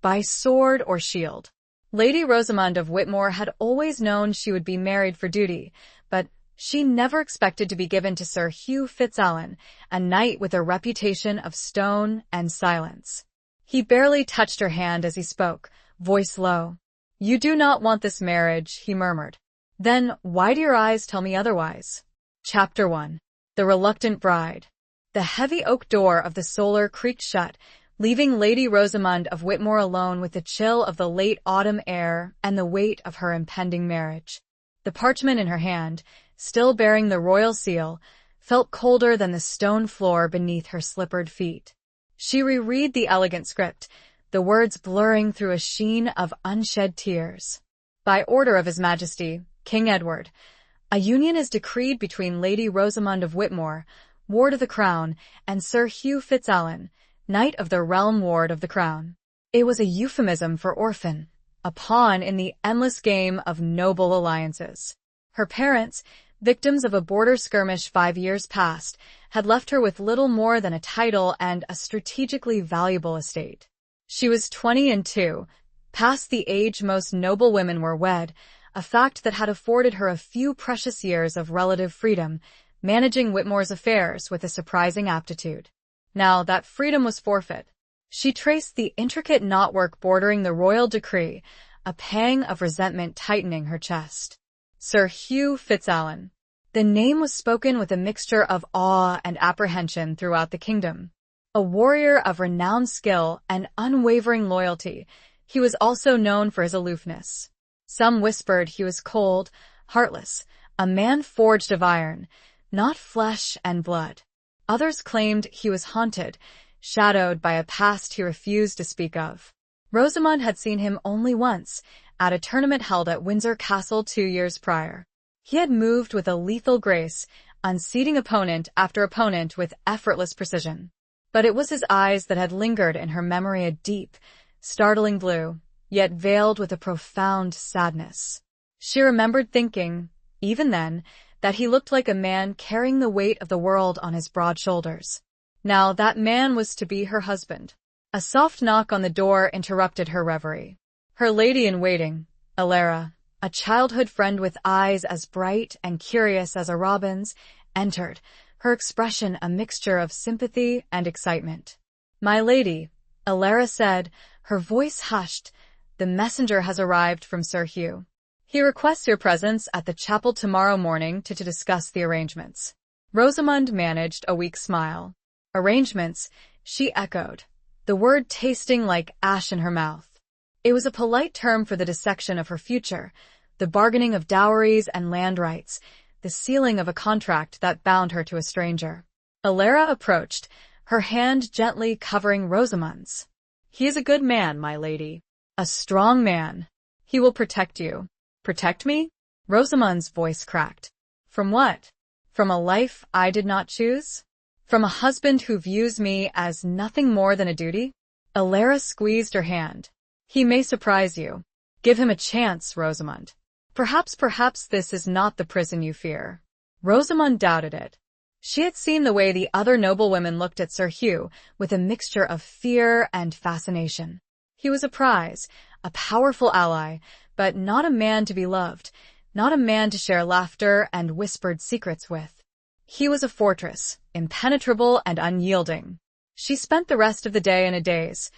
by sword or shield. Lady Rosamond of Whitmore had always known she would be married for duty, but she never expected to be given to Sir Hugh Fitzalan, a knight with a reputation of stone and silence. He barely touched her hand as he spoke, voice low. "You do not want this marriage," he murmured. "Then why do your eyes tell me otherwise?" Chapter 1. The Reluctant Bride. The heavy oak door of the Solar creaked shut, leaving Lady Rosamond of Whitmore alone with the chill of the late autumn air and the weight of her impending marriage. The parchment in her hand, still bearing the royal seal, felt colder than the stone floor beneath her slippered feet. She reread the elegant script, the words blurring through a sheen of unshed tears. By order of His Majesty, King Edward, a union is decreed between Lady Rosamond of Whitmore, Ward of the Crown, and Sir Hugh Fitzalan, Knight of the Realm Ward of the Crown. It was a euphemism for orphan, a pawn in the endless game of noble alliances. Her parents, victims of a border skirmish 5 years past, had left her with little more than a title and a strategically valuable estate. She was 22, past the age most noble women were wed, a fact that had afforded her a few precious years of relative freedom, managing Whitmore's affairs with a surprising aptitude. Now that freedom was forfeit. She traced the intricate knotwork bordering the royal decree, a pang of resentment tightening her chest. Sir Hugh Fitzalan. The name was spoken with a mixture of awe and apprehension throughout the kingdom. A warrior of renowned skill and unwavering loyalty, he was also known for his aloofness. Some whispered he was cold, heartless, a man forged of iron, not flesh and blood. Others claimed he was haunted, shadowed by a past he refused to speak of. Rosamond had seen him only once, at a tournament held at Windsor Castle 2 years prior. He had moved with a lethal grace, unseating opponent after opponent with effortless precision. But it was his eyes that had lingered in her memory, a deep, startling blue, yet veiled with a profound sadness. She remembered thinking, even then, that he looked like a man carrying the weight of the world on his broad shoulders. Now that man was to be her husband. A soft knock on the door interrupted her reverie. Her lady-in-waiting, Alara, a childhood friend with eyes as bright and curious as a robin's, entered, her expression a mixture of sympathy and excitement. "My lady," Alara said, her voice hushed, "the messenger has arrived from Sir Hugh. He requests your presence at the chapel tomorrow morning to discuss the arrangements." Rosamond managed a weak smile. Arrangements, she echoed, the word tasting like ash in her mouth. It was a polite term for the dissection of her future, the bargaining of dowries and land rights, the sealing of a contract that bound her to a stranger. Alara approached, her hand gently covering Rosamond's. "He is a good man, my lady. A strong man. He will protect you." "Protect me?" Rosamond's voice cracked. "From what? From a life I did not choose? From a husband who views me as nothing more than a duty?" Alara squeezed her hand. "He may surprise you. Give him a chance, Rosamond. Perhaps this is not the prison you fear." Rosamond doubted it. She had seen the way the other noblewomen looked at Sir Hugh, with a mixture of fear and fascination. He was a prize, a powerful ally, but not a man to be loved, not a man to share laughter and whispered secrets with. He was a fortress, impenetrable and unyielding. She spent the rest of the day in a daze,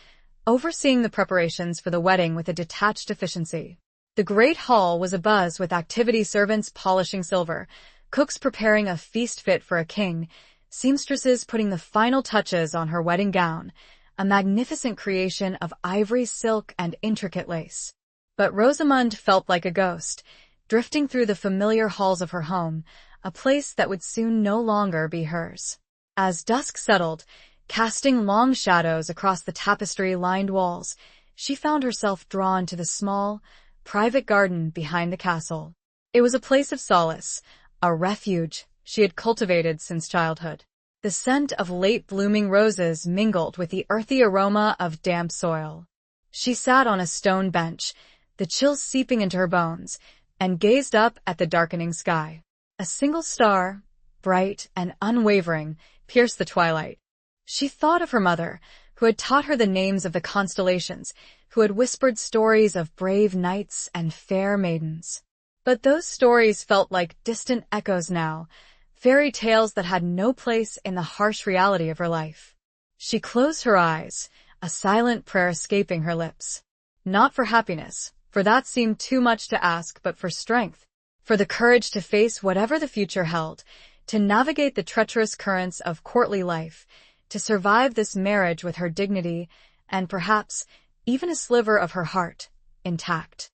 overseeing the preparations for the wedding with a detached efficiency. The great hall was abuzz with activity, servants polishing silver, cooks preparing a feast fit for a king, seamstresses putting the final touches on her wedding gown, a magnificent creation of ivory, silk, and intricate lace. But Rosamond felt like a ghost, drifting through the familiar halls of her home, a place that would soon no longer be hers. As dusk settled, casting long shadows across the tapestry-lined walls, she found herself drawn to the small, private garden behind the castle. It was a place of solace, a refuge she had cultivated since childhood. The scent of late-blooming roses mingled with the earthy aroma of damp soil. She sat on a stone bench, the chills seeping into her bones, and gazed up at the darkening sky. A single star, bright and unwavering, pierced the twilight. She thought of her mother, who had taught her the names of the constellations, who had whispered stories of brave knights and fair maidens. But those stories felt like distant echoes now, fairy tales that had no place in the harsh reality of her life. She closed her eyes, a silent prayer escaping her lips. Not for happiness, for that seemed too much to ask, but for strength, for the courage to face whatever the future held, to navigate the treacherous currents of courtly life, to survive this marriage with her dignity, and perhaps even a sliver of her heart intact.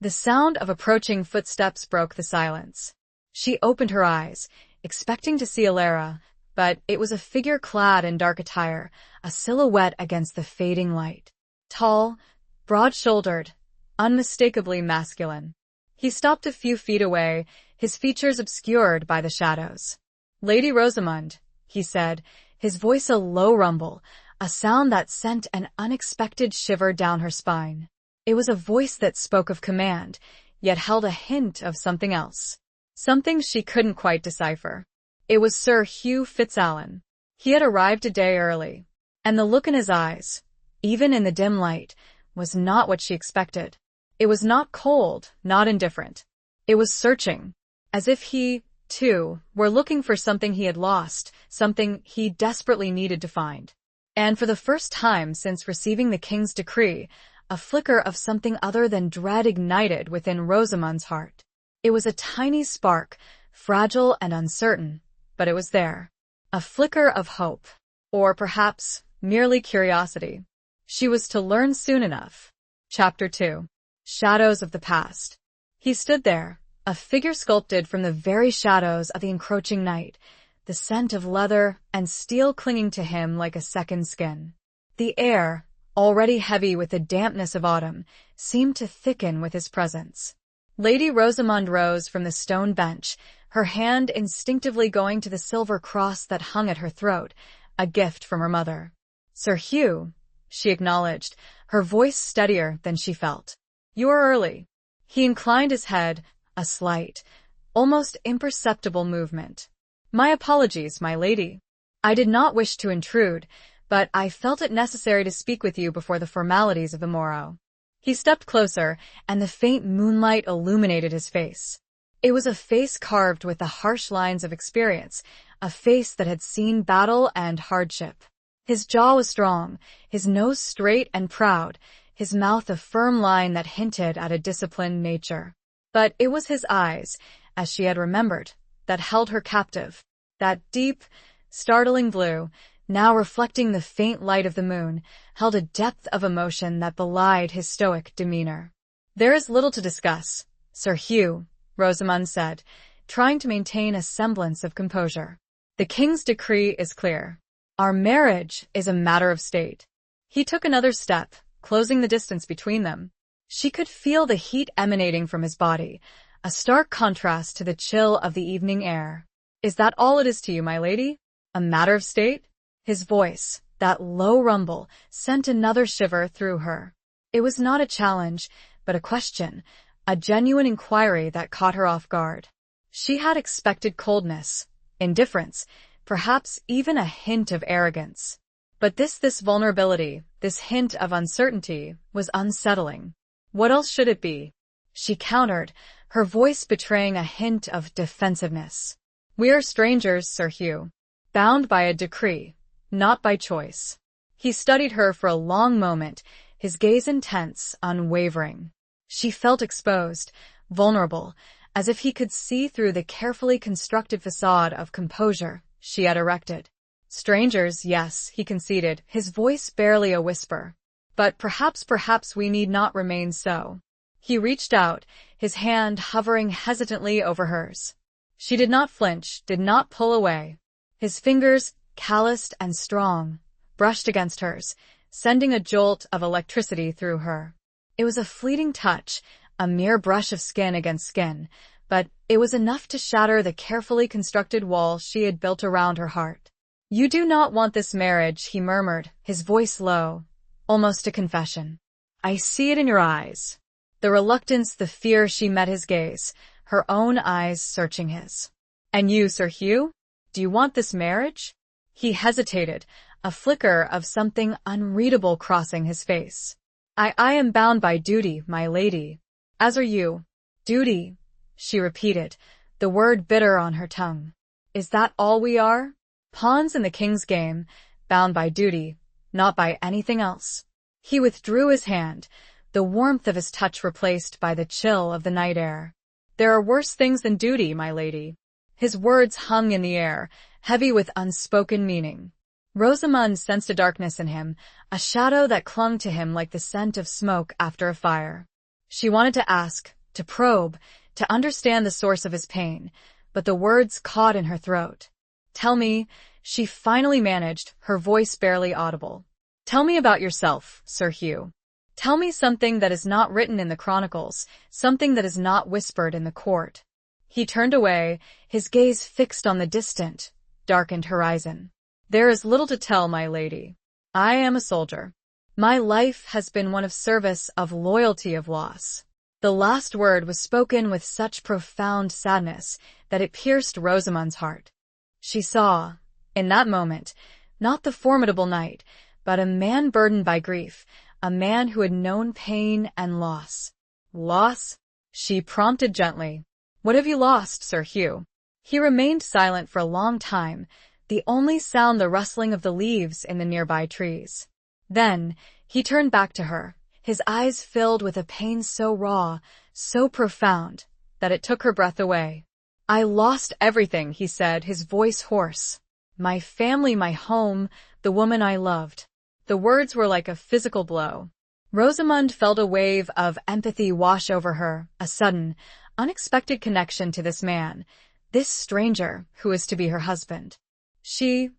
The sound of approaching footsteps broke the silence. She opened her eyes, expecting to see Alara, but it was a figure clad in dark attire, a silhouette against the fading light. Tall, broad-shouldered, unmistakably masculine. He stopped a few feet away, his features obscured by the shadows. "Lady Rosamond," he said, his voice a low rumble, a sound that sent an unexpected shiver down her spine. It was a voice that spoke of command, yet held a hint of something else. Something she couldn't quite decipher. It was Sir Hugh Fitzallen. He had arrived a day early, and the look in his eyes, even in the dim light, was not what she expected. It was not cold, not indifferent. It was searching, as if he, too, were looking for something he had lost, something he desperately needed to find. And for the first time since receiving the king's decree, a flicker of something other than dread ignited within Rosamond's heart. It was a tiny spark, fragile and uncertain, but it was there. A flicker of hope, or perhaps merely curiosity. She was to learn soon enough. Chapter 2. Shadows of the Past. He stood there, a figure sculpted from the very shadows of the encroaching night, the scent of leather and steel clinging to him like a second skin. The air, already heavy with the dampness of autumn, seemed to thicken with his presence. Lady Rosamond rose from the stone bench, her hand instinctively going to the silver cross that hung at her throat, a gift from her mother. "Sir Hugh," she acknowledged, her voice steadier than she felt. "You are early." He inclined his head, a slight, almost imperceptible movement. "My apologies, my lady. I did not wish to intrude, but I felt it necessary to speak with you before the formalities of the morrow." He stepped closer, and the faint moonlight illuminated his face. It was a face carved with the harsh lines of experience, a face that had seen battle and hardship. His jaw was strong, his nose straight and proud, his mouth a firm line that hinted at a disciplined nature. But it was his eyes, as she had remembered, that held her captive. That deep, startling blue, now reflecting the faint light of the moon, held a depth of emotion that belied his stoic demeanor. "There is little to discuss, Sir Hugh," Rosamond said, trying to maintain a semblance of composure. "The king's decree is clear. Our marriage is a matter of state." He took another step, closing the distance between them. She could feel the heat emanating from his body, a stark contrast to the chill of the evening air. "Is that all it is to you, my lady? A matter of state?" His voice, that low rumble, sent another shiver through her. It was not a challenge, but a question, a genuine inquiry that caught her off guard. She had expected coldness, indifference, perhaps even a hint of arrogance. But this vulnerability, this hint of uncertainty, was unsettling. What else should it be? She countered, her voice betraying a hint of defensiveness. "We are strangers, Sir Hugh, bound by a decree, not by choice." He studied her for a long moment, his gaze intense, unwavering. She felt exposed, vulnerable, as if he could see through the carefully constructed facade of composure she had erected. "Strangers, yes," he conceded, his voice barely a whisper. "But perhaps we need not remain so." He reached out, his hand hovering hesitantly over hers. She did not flinch, did not pull away. His fingers, calloused and strong, brushed against hers, sending a jolt of electricity through her. It was a fleeting touch, a mere brush of skin against skin, but it was enough to shatter the carefully constructed wall she had built around her heart. "You do not want this marriage," he murmured, his voice low, almost a confession. "I see it in your eyes." The reluctance, the fear, she met his gaze, her own eyes searching his. "And you, Sir Hugh? Do you want this marriage?" He hesitated, a flicker of something unreadable crossing his face. I am bound by duty, my lady. As are you. Duty, she repeated, the word bitter on her tongue. Is that all we are? Pawns in the king's game, bound by duty, not by anything else. He withdrew his hand, the warmth of his touch replaced by the chill of the night air. There are worse things than duty, my lady. His words hung in the air, heavy with unspoken meaning. Rosamond sensed a darkness in him, a shadow that clung to him like the scent of smoke after a fire. She wanted to ask, to probe, to understand the source of his pain, but the words caught in her throat. Tell me, she finally managed, her voice barely audible. Tell me about yourself, Sir Hugh. Tell me something that is not written in the chronicles, something that is not whispered in the court. He turned away, his gaze fixed on the distant, darkened horizon. There is little to tell, my lady. I am a soldier. My life has been one of service, of loyalty, of loss. The last word was spoken with such profound sadness that it pierced Rosamond's heart. She saw, in that moment, not the formidable knight, but a man burdened by grief, a man who had known pain and loss. Loss? She prompted gently. What have you lost, Sir Hugh? He remained silent for a long time, the only sound the rustling of the leaves in the nearby trees. Then, he turned back to her, his eyes filled with a pain so raw, so profound, that it took her breath away. I lost everything, he said, his voice hoarse. My family, my home, the woman I loved. The words were like a physical blow. Rosamond felt a wave of empathy wash over her, a sudden, unexpected connection to this man, this stranger who was to be her husband. She,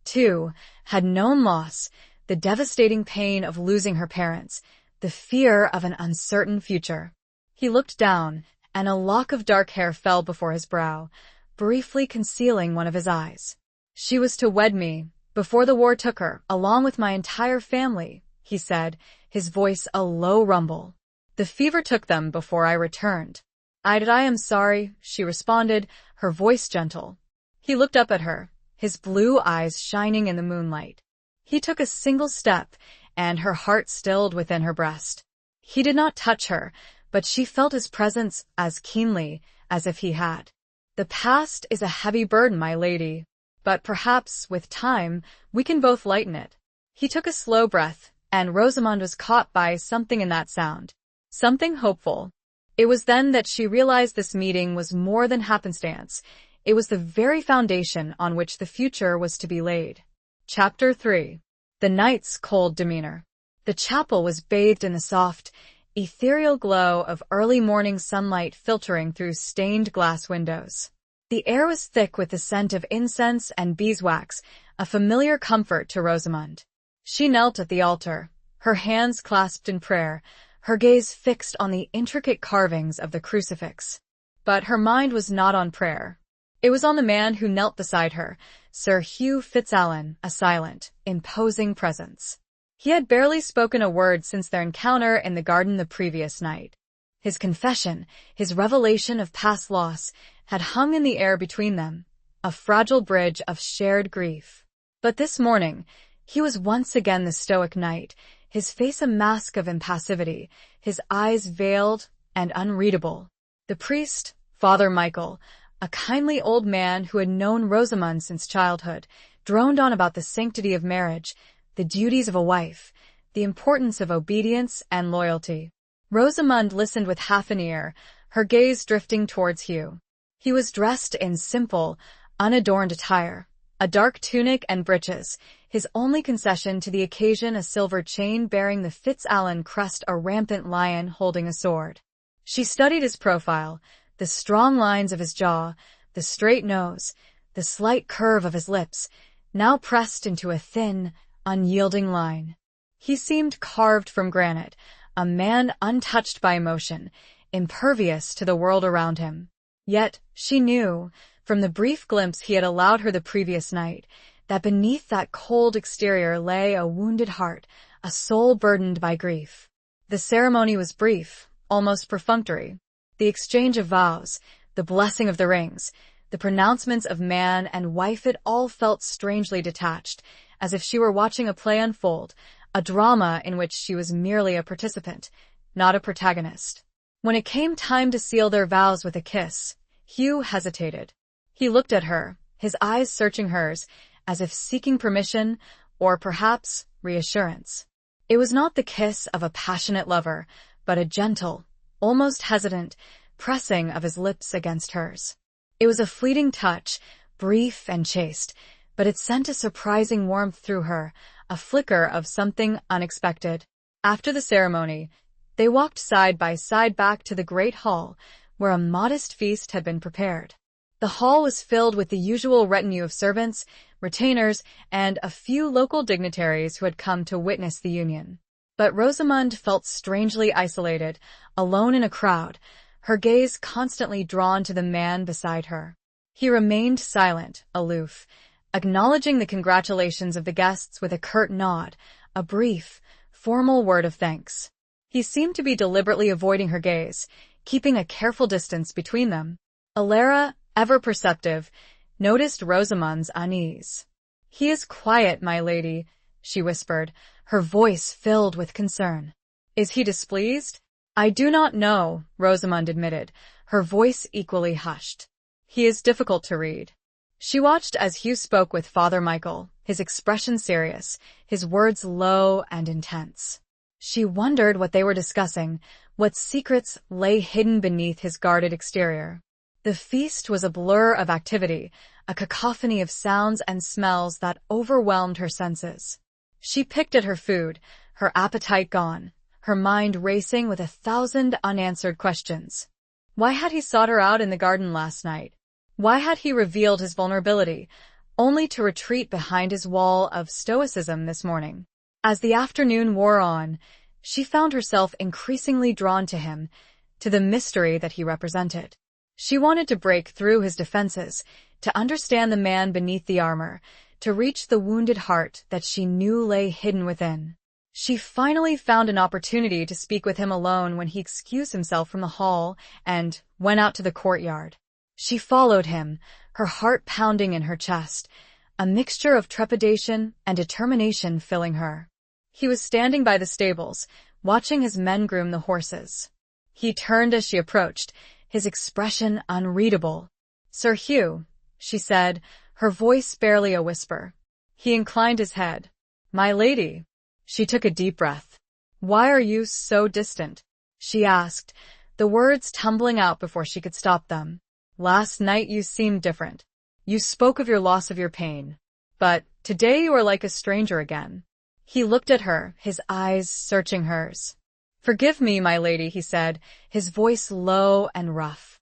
too, had known loss, the devastating pain of losing her parents, the fear of an uncertain future. He looked down, and a lock of dark hair fell before his brow, briefly concealing one of his eyes. She was to wed me, before the war took her, along with my entire family, he said, his voice a low rumble. The fever took them before I returned. I am sorry, she responded, her voice gentle. He looked up at her, his blue eyes shining in the moonlight. He took a single step, and her heart stilled within her breast. He did not touch her, but she felt his presence as keenly as if he had. The past is a heavy burden, my lady, but perhaps, with time, we can both lighten it. He took a slow breath, and Rosamond was caught by something in that sound. Something hopeful. It was then that she realized this meeting was more than happenstance. It was the very foundation on which the future was to be laid. Chapter 3. The knight's cold demeanor. The chapel was bathed in the soft, ethereal glow of early morning sunlight filtering through stained glass windows. The air was thick with the scent of incense and beeswax, a familiar comfort to Rosamond. She knelt at the altar, her hands clasped in prayer, her gaze fixed on the intricate carvings of the crucifix. But her mind was not on prayer. It was on the man who knelt beside her, Sir Hugh Fitzallen, a silent, imposing presence. He had barely spoken a word since their encounter in the garden the previous night. His confession, his revelation of past loss, had hung in the air between them, a fragile bridge of shared grief. But this morning, he was once again the stoic knight, his face a mask of impassivity, his eyes veiled and unreadable. The priest, Father Michael, a kindly old man who had known Rosamond since childhood, droned on about the sanctity of marriage, the duties of a wife, the importance of obedience and loyalty. Rosamond listened with half an ear, her gaze drifting towards Hugh. He was dressed in simple, unadorned attire, a dark tunic and breeches, his only concession to the occasion a silver chain bearing the Fitzallen crest, a rampant lion holding a sword. She studied his profile, the strong lines of his jaw, the straight nose, the slight curve of his lips, now pressed into a thin, unyielding line. He seemed carved from granite, a man untouched by emotion, impervious to the world around him. Yet, she knew, from the brief glimpse he had allowed her the previous night, that beneath that cold exterior lay a wounded heart, a soul burdened by grief. The ceremony was brief, almost perfunctory. The exchange of vows, the blessing of the rings, the pronouncements of man and wife, it all felt strangely detached, as if she were watching a play unfold, a drama in which she was merely a participant, not a protagonist. When it came time to seal their vows with a kiss, Hugh hesitated. He looked at her, his eyes searching hers, as if seeking permission, or perhaps reassurance. It was not the kiss of a passionate lover, but a gentle, almost hesitant, pressing of his lips against hers. It was a fleeting touch, brief and chaste, but it sent a surprising warmth through her, a flicker of something unexpected. After the ceremony, they walked side by side back to the great hall, where a modest feast had been prepared. The hall was filled with the usual retinue of servants, retainers, and a few local dignitaries who had come to witness the union. But Rosamund felt strangely isolated, alone in a crowd, her gaze constantly drawn to the man beside her. He remained silent, aloof, acknowledging the congratulations of the guests with a curt nod, a brief, formal word of thanks. He seemed to be deliberately avoiding her gaze, keeping a careful distance between them. Alara, ever perceptive, noticed Rosamund's unease. "He is quiet, my lady," she whispered, her voice filled with concern. "Is he displeased?" "I do not know," Rosamund admitted, her voice equally hushed. "He is difficult to read." She watched as Hugh spoke with Father Michael, his expression serious, his words low and intense. She wondered what they were discussing, what secrets lay hidden beneath his guarded exterior. The feast was a blur of activity, a cacophony of sounds and smells that overwhelmed her senses. She picked at her food, her appetite gone, her mind racing with 1,000 unanswered questions. Why had he sought her out in the garden last night? Why had he revealed his vulnerability, only to retreat behind his wall of stoicism this morning? As the afternoon wore on, she found herself increasingly drawn to him, to the mystery that he represented. She wanted to break through his defenses, to understand the man beneath the armor, to reach the wounded heart that she knew lay hidden within. She finally found an opportunity to speak with him alone when he excused himself from the hall and went out to the courtyard. She followed him, her heart pounding in her chest, a mixture of trepidation and determination filling her. He was standing by the stables, watching his men groom the horses. He turned as she approached, his expression unreadable. "Sir Hugh," she said, her voice barely a whisper. He inclined his head. "My lady." She took a deep breath. "Why are you so distant?" she asked, the words tumbling out before she could stop them. "Last night you seemed different. You spoke of your loss of your pain. But today you are like a stranger again." He looked at her, his eyes searching hers. "Forgive me, my lady," he said, his voice low and rough.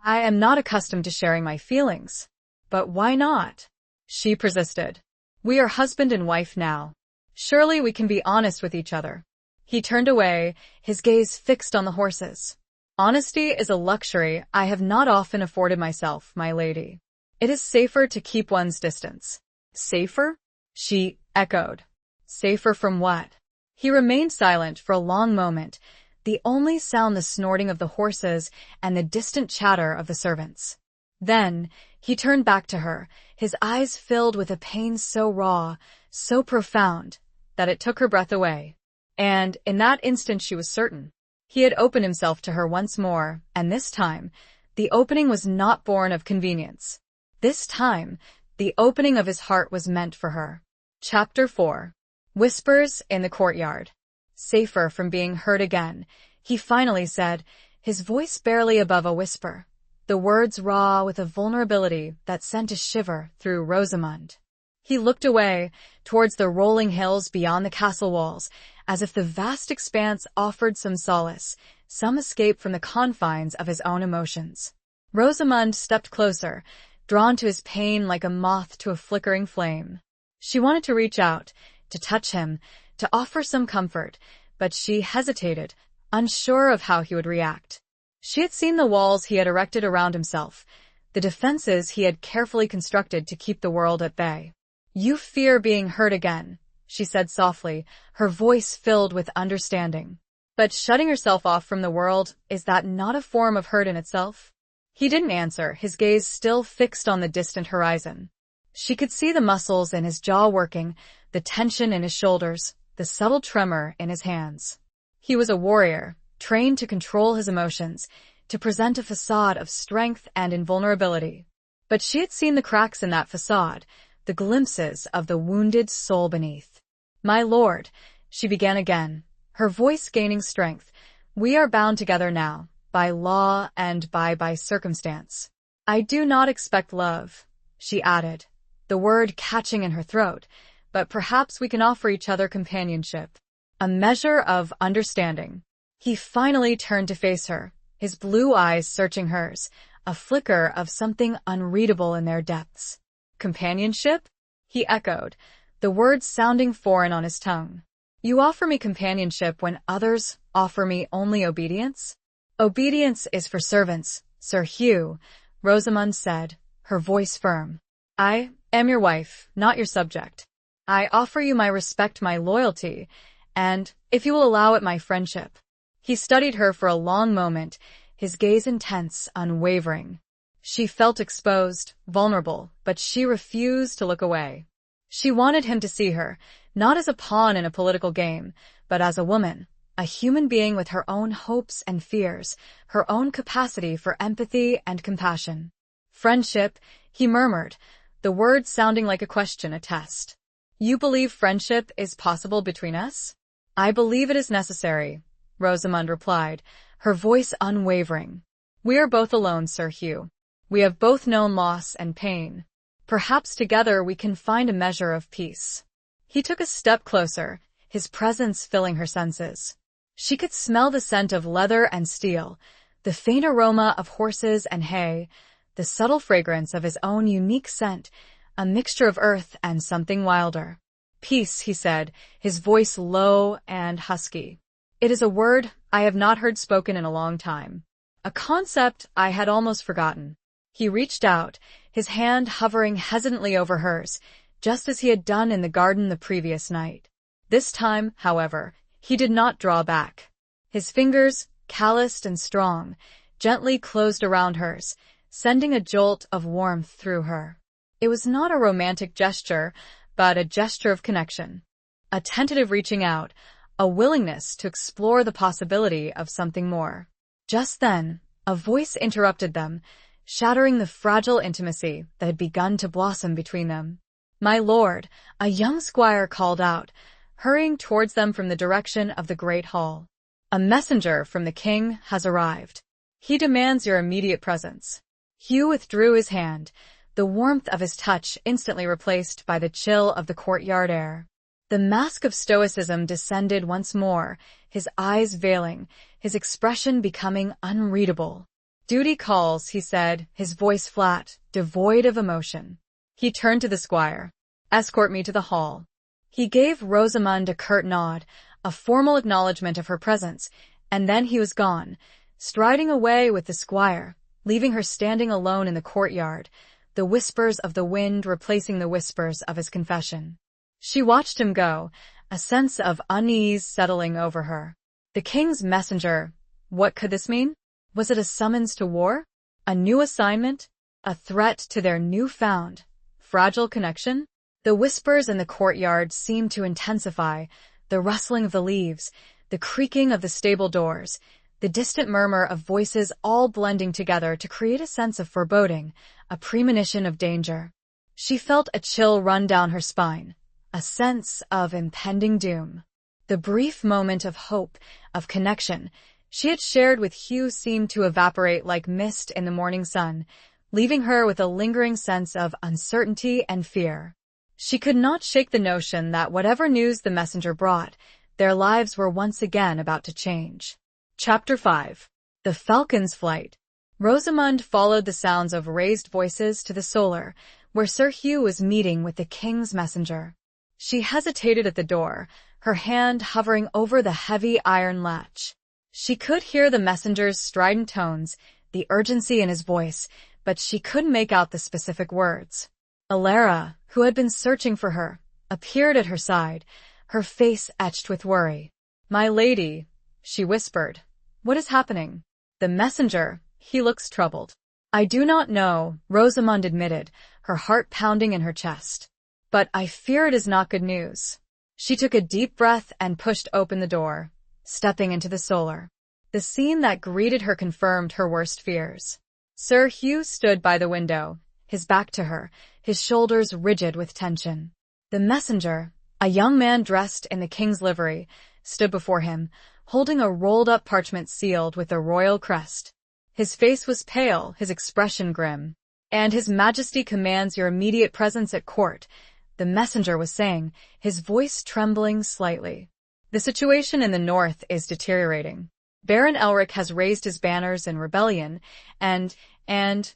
"I am not accustomed to sharing my feelings." "But why not?" she persisted. "We are husband and wife now. Surely we can be honest with each other." He turned away, his gaze fixed on the horses. "Honesty is a luxury I have not often afforded myself, my lady. It is safer to keep one's distance." "Safer?" she echoed. "Safer from what?" He remained silent for a long moment, the only sound the snorting of the horses and the distant chatter of the servants. Then he turned back to her, his eyes filled with a pain so raw, so profound, that it took her breath away. And in that instant she was certain. He had opened himself to her once more, and this time, the opening was not born of convenience. This time, the opening of his heart was meant for her. Chapter 4. Whispers in the courtyard. Safer from being heard again, he finally said, his voice barely above a whisper, the words raw with a vulnerability that sent a shiver through Rosamund. He looked away, towards the rolling hills beyond the castle walls, as if the vast expanse offered some solace, some escape from the confines of his own emotions. Rosamund stepped closer, drawn to his pain like a moth to a flickering flame. She wanted to reach out, to touch him, to offer some comfort, but she hesitated, unsure of how he would react. She had seen the walls he had erected around himself, the defenses he had carefully constructed to keep the world at bay. "You fear being hurt again," she said softly, her voice filled with understanding. "But shutting yourself off from the world, is that not a form of hurt in itself?" He didn't answer, his gaze still fixed on the distant horizon. She could see the muscles in his jaw working, the tension in his shoulders, the subtle tremor in his hands. He was a warrior, trained to control his emotions, to present a facade of strength and invulnerability. But she had seen the cracks in that facade, the glimpses of the wounded soul beneath. "My lord," she began again, her voice gaining strength, "we are bound together now, by law and by circumstance. I do not expect love," she added, the word catching in her throat, "but perhaps we can offer each other companionship, a measure of understanding." He finally turned to face her, his blue eyes searching hers, a flicker of something unreadable in their depths. "Companionship?" he echoed, the words sounding foreign on his tongue. "You offer me companionship when others offer me only obedience?" "Obedience is for servants, Sir Hugh," Rosamund said, her voice firm. "I am your wife, not your subject. I offer you my respect, my loyalty, and, if you will allow it, my friendship." He studied her for a long moment, his gaze intense, unwavering. She felt exposed, vulnerable, but she refused to look away. She wanted him to see her, not as a pawn in a political game, but as a woman, a human being with her own hopes and fears, her own capacity for empathy and compassion. "Friendship," he murmured, the words sounding like a question, a test. "You believe friendship is possible between us?" "I believe it is necessary," Rosamund replied, her voice unwavering. "We are both alone, Sir Hugh. We have both known loss and pain. Perhaps together we can find a measure of peace." He took a step closer, his presence filling her senses. She could smell the scent of leather and steel, the faint aroma of horses and hay, the subtle fragrance of his own unique scent, a mixture of earth and something wilder. "Peace," he said, his voice low and husky. "It is a word I have not heard spoken in a long time. A concept I had almost forgotten." He reached out, his hand hovering hesitantly over hers, just as he had done in the garden the previous night. This time, however, he did not draw back. His fingers, calloused and strong, gently closed around hers, sending a jolt of warmth through her. It was not a romantic gesture, but a gesture of connection. A tentative reaching out, a willingness to explore the possibility of something more. Just then, a voice interrupted them, shattering the fragile intimacy that had begun to blossom between them. "My lord," a young squire called out, hurrying towards them from the direction of the great hall. "A messenger from the king has arrived. He demands your immediate presence." Hugh withdrew his hand, the warmth of his touch instantly replaced by the chill of the courtyard air. The mask of stoicism descended once more, his eyes veiling, his expression becoming unreadable. "Duty calls," he said, his voice flat, devoid of emotion. He turned to the squire. "Escort me to the hall." He gave Rosamund a curt nod, a formal acknowledgement of her presence, and then he was gone, striding away with the squire, leaving her standing alone in the courtyard, the whispers of the wind replacing the whispers of his confession. She watched him go, a sense of unease settling over her. The king's messenger. What could this mean? Was it a summons to war? A new assignment? A threat to their newfound, fragile connection? The whispers in the courtyard seemed to intensify, the rustling of the leaves, the creaking of the stable doors, the distant murmur of voices all blending together to create a sense of foreboding, a premonition of danger. She felt a chill run down her spine, a sense of impending doom. The brief moment of hope, of connection, she had shared with Hugh seemed to evaporate like mist in the morning sun, leaving her with a lingering sense of uncertainty and fear. She could not shake the notion that whatever news the messenger brought, their lives were once again about to change. Chapter 5. The Falcon's Flight. Rosamund followed the sounds of raised voices to the solar, where Sir Hugh was meeting with the king's messenger. She hesitated at the door, her hand hovering over the heavy iron latch. She could hear the messenger's strident tones, the urgency in his voice, but she couldn't make out the specific words. Alara, who had been searching for her, appeared at her side, her face etched with worry. "My lady," she whispered, "what is happening?" The messenger, he looks troubled. I do not know, Rosamond admitted, her heart pounding in her chest. But I fear it is not good news. She took a deep breath and pushed open the door, stepping into the solar. The scene that greeted her confirmed her worst fears. Sir Hugh stood by the window, his back to her, his shoulders rigid with tension. The messenger, a young man dressed in the king's livery, stood before him, holding a rolled-up parchment sealed with a royal crest. His face was pale, his expression grim. "And His Majesty commands your immediate presence at court," the messenger was saying, his voice trembling slightly. "The situation in the north is deteriorating. Baron Elric has raised his banners in rebellion, and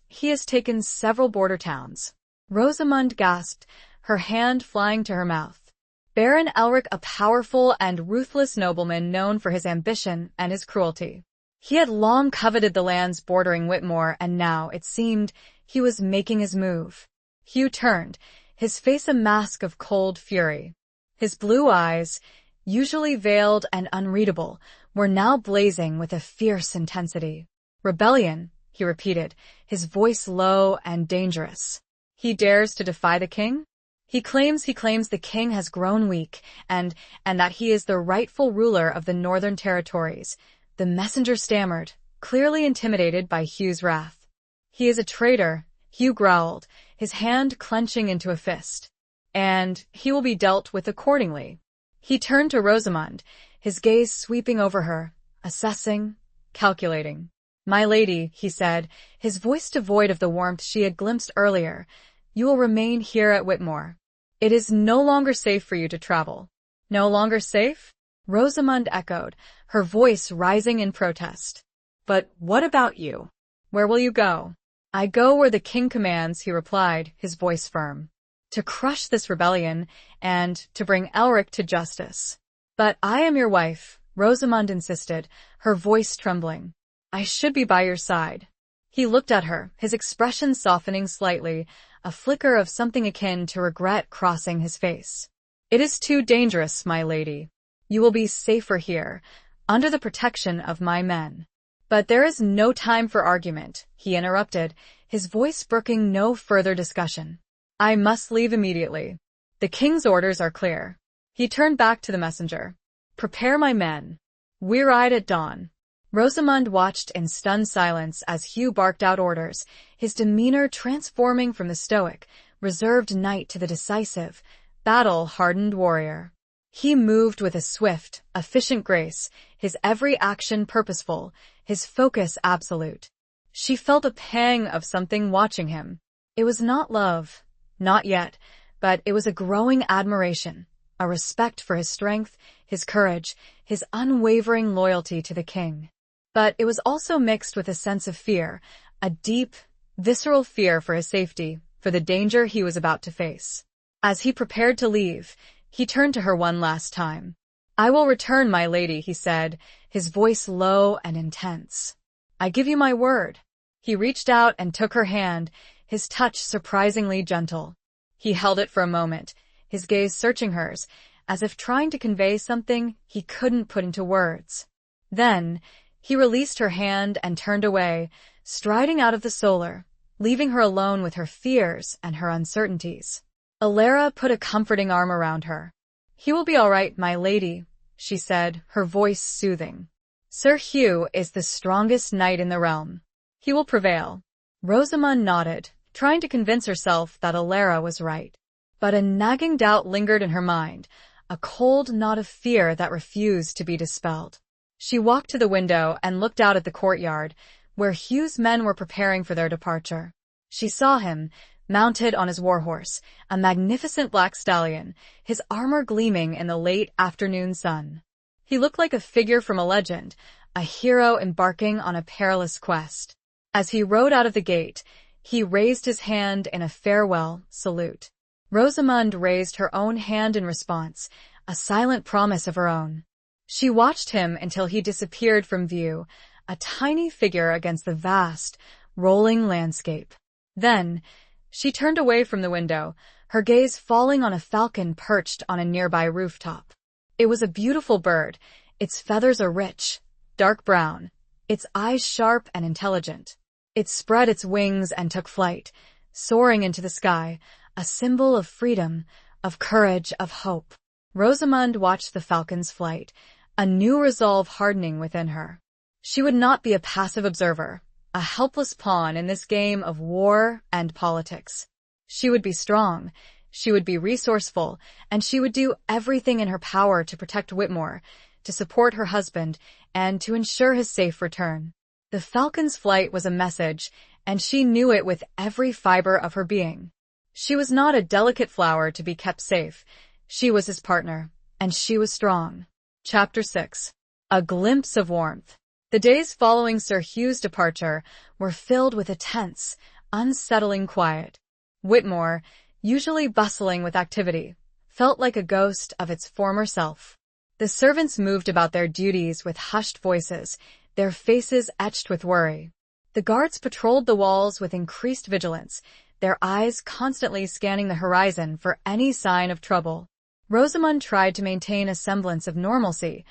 he has taken several border towns." Rosamund gasped, her hand flying to her mouth. Baron Elric, a powerful and ruthless nobleman known for his ambition and his cruelty. He had long coveted the lands bordering Whitmore, and now, it seemed, he was making his move. Hugh turned, his face a mask of cold fury. His blue eyes, usually veiled and unreadable, were now blazing with a fierce intensity. "Rebellion," he repeated, his voice low and dangerous. "He dares to defy the king? He claims the king has grown weak, and that he is the rightful ruler of the northern territories." The messenger stammered, clearly intimidated by Hugh's wrath. "He is a traitor," Hugh growled, his hand clenching into a fist. "And he will be dealt with accordingly." He turned to Rosamund, his gaze sweeping over her, assessing, calculating. "My lady," he said, his voice devoid of the warmth she had glimpsed earlier, "you will remain here at Whitmore. It is no longer safe for you to travel." "No longer safe?" Rosamund echoed, her voice rising in protest. "But what about you? Where will you go?" "I go where the king commands," he replied, his voice firm. "To crush this rebellion, and to bring Elric to justice." "But I am your wife," Rosamund insisted, her voice trembling. "I should be by your side." He looked at her, his expression softening slightly, a flicker of something akin to regret crossing his face. "It is too dangerous, my lady. You will be safer here, under the protection of my men." "But there is no time for argument," he interrupted, his voice brooking no further discussion. "I must leave immediately. The king's orders are clear." He turned back to the messenger. "Prepare my men. We ride at dawn." Rosamund watched in stunned silence as Hugh barked out orders, his demeanor transforming from the stoic, reserved knight to the decisive, battle-hardened warrior. He moved with a swift, efficient grace, his every action purposeful, his focus absolute. She felt a pang of something watching him. It was not love, not yet, but it was a growing admiration, a respect for his strength, his courage, his unwavering loyalty to the king. But it was also mixed with a sense of fear, a deep, visceral fear for his safety, for the danger he was about to face. As he prepared to leave, he turned to her one last time. "I will return, my lady," he said, his voice low and intense. "I give you my word." He reached out and took her hand, his touch surprisingly gentle. He held it for a moment, his gaze searching hers, as if trying to convey something he couldn't put into words. Then, he released her hand and turned away, striding out of the solar, leaving her alone with her fears and her uncertainties. Alara put a comforting arm around her. "He will be all right, my lady," she said, her voice soothing. "Sir Hugh is the strongest knight in the realm. He will prevail." Rosamund nodded, trying to convince herself that Alara was right. But a nagging doubt lingered in her mind, a cold knot of fear that refused to be dispelled. She walked to the window and looked out at the courtyard, where Hugh's men were preparing for their departure. She saw him, mounted on his warhorse, a magnificent black stallion, his armor gleaming in the late afternoon sun. He looked like a figure from a legend, a hero embarking on a perilous quest. As he rode out of the gate, he raised his hand in a farewell salute. Rosamund raised her own hand in response, a silent promise of her own. She watched him until he disappeared from view, a tiny figure against the vast, rolling landscape. Then, she turned away from the window, her gaze falling on a falcon perched on a nearby rooftop. It was a beautiful bird, its feathers a rich, dark brown, its eyes sharp and intelligent. It spread its wings and took flight, soaring into the sky, a symbol of freedom, of courage, of hope. Rosamund watched the falcon's flight, a new resolve hardening within her. She would not be a passive observer, a helpless pawn in this game of war and politics. She would be strong, she would be resourceful, and she would do everything in her power to protect Whitmore, to support her husband, and to ensure his safe return. The falcon's flight was a message, and she knew it with every fiber of her being. She was not a delicate flower to be kept safe. She was his partner, and she was strong. Chapter 6. A glimpse of warmth. The days following Sir Hugh's departure were filled with a tense, unsettling quiet. Whitmore, usually bustling with activity, felt like a ghost of its former self. The servants moved about their duties with hushed voices, their faces etched with worry. The guards patrolled the walls with increased vigilance, their eyes constantly scanning the horizon for any sign of trouble. Rosamund tried to maintain a semblance of normalcy,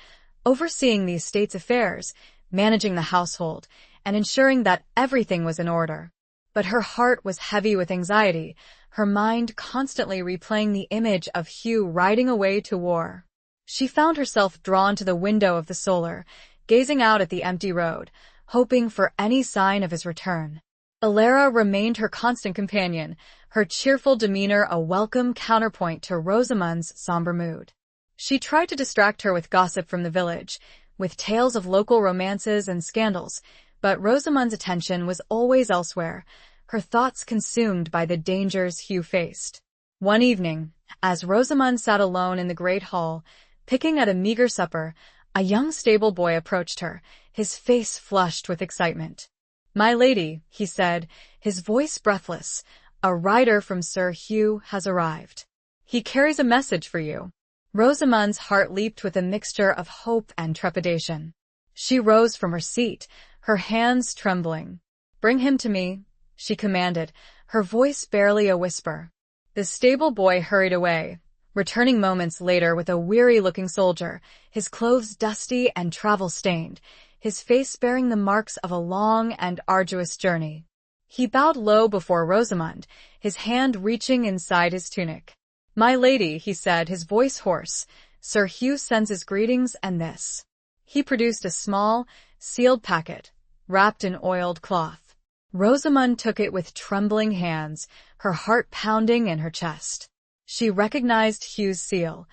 overseeing the estate's affairs, managing the household, and ensuring that everything was in order. But her heart was heavy with anxiety, her mind constantly replaying the image of Hugh riding away to war. She found herself drawn to the window of the solar, gazing out at the empty road, hoping for any sign of his return. Alara remained her constant companion, her cheerful demeanor a welcome counterpoint to Rosamund's somber mood. She tried to distract her with gossip from the village, with tales of local romances and scandals, but Rosamund's attention was always elsewhere, her thoughts consumed by the dangers Hugh faced. One evening, as Rosamund sat alone in the great hall, picking at a meager supper, a young stable boy approached her, his face flushed with excitement. "My lady," he said, his voice breathless, "a rider from Sir Hugh has arrived. He carries a message for you." Rosamund's heart leaped with a mixture of hope and trepidation. She rose from her seat, her hands trembling. "Bring him to me," she commanded, her voice barely a whisper. The stable boy hurried away, returning moments later with a weary-looking soldier, his clothes dusty and travel-stained, his face bearing the marks of a long and arduous journey. He bowed low before Rosamund, his hand reaching inside his tunic. "My lady," he said, his voice hoarse, "Sir Hugh sends his greetings and this." He produced a small, sealed packet, wrapped in oiled cloth. Rosamund took it with trembling hands, her heart pounding in her chest. She recognized Hugh's seal,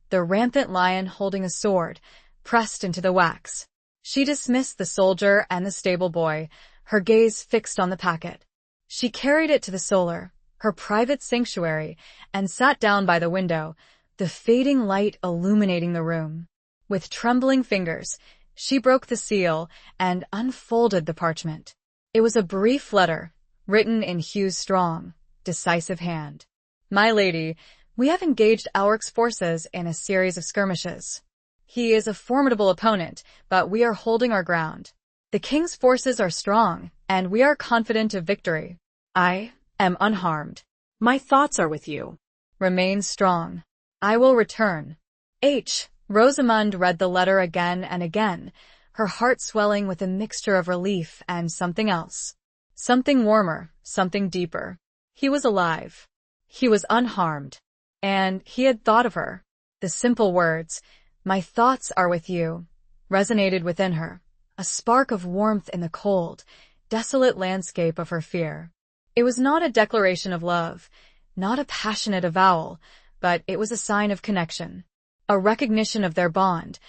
the rampant lion holding a sword, pressed into the wax. She dismissed the soldier and the stable boy, her gaze fixed on the packet. She carried it to the solar, her private sanctuary, and sat down by the window, the fading light illuminating the room. With trembling fingers, she broke the seal and unfolded the parchment. It was a brief letter, written in Hugh's strong, decisive hand. "My lady, we have engaged Alric's forces in a series of skirmishes. He is a formidable opponent, but we are holding our ground. The king's forces are strong, and we are confident of victory. I am unharmed. My thoughts are with you. Remain strong. I will return. H." Rosamund read the letter again and again, her heart swelling with a mixture of relief and something else. Something warmer, something deeper. He was alive. He was unharmed. And he had thought of her. The simple words, "My thoughts are with you," resonated within her, a spark of warmth in the cold, desolate landscape of her fear. It was not a declaration of love, not a passionate avowal, but it was a sign of connection, a recognition of their bond,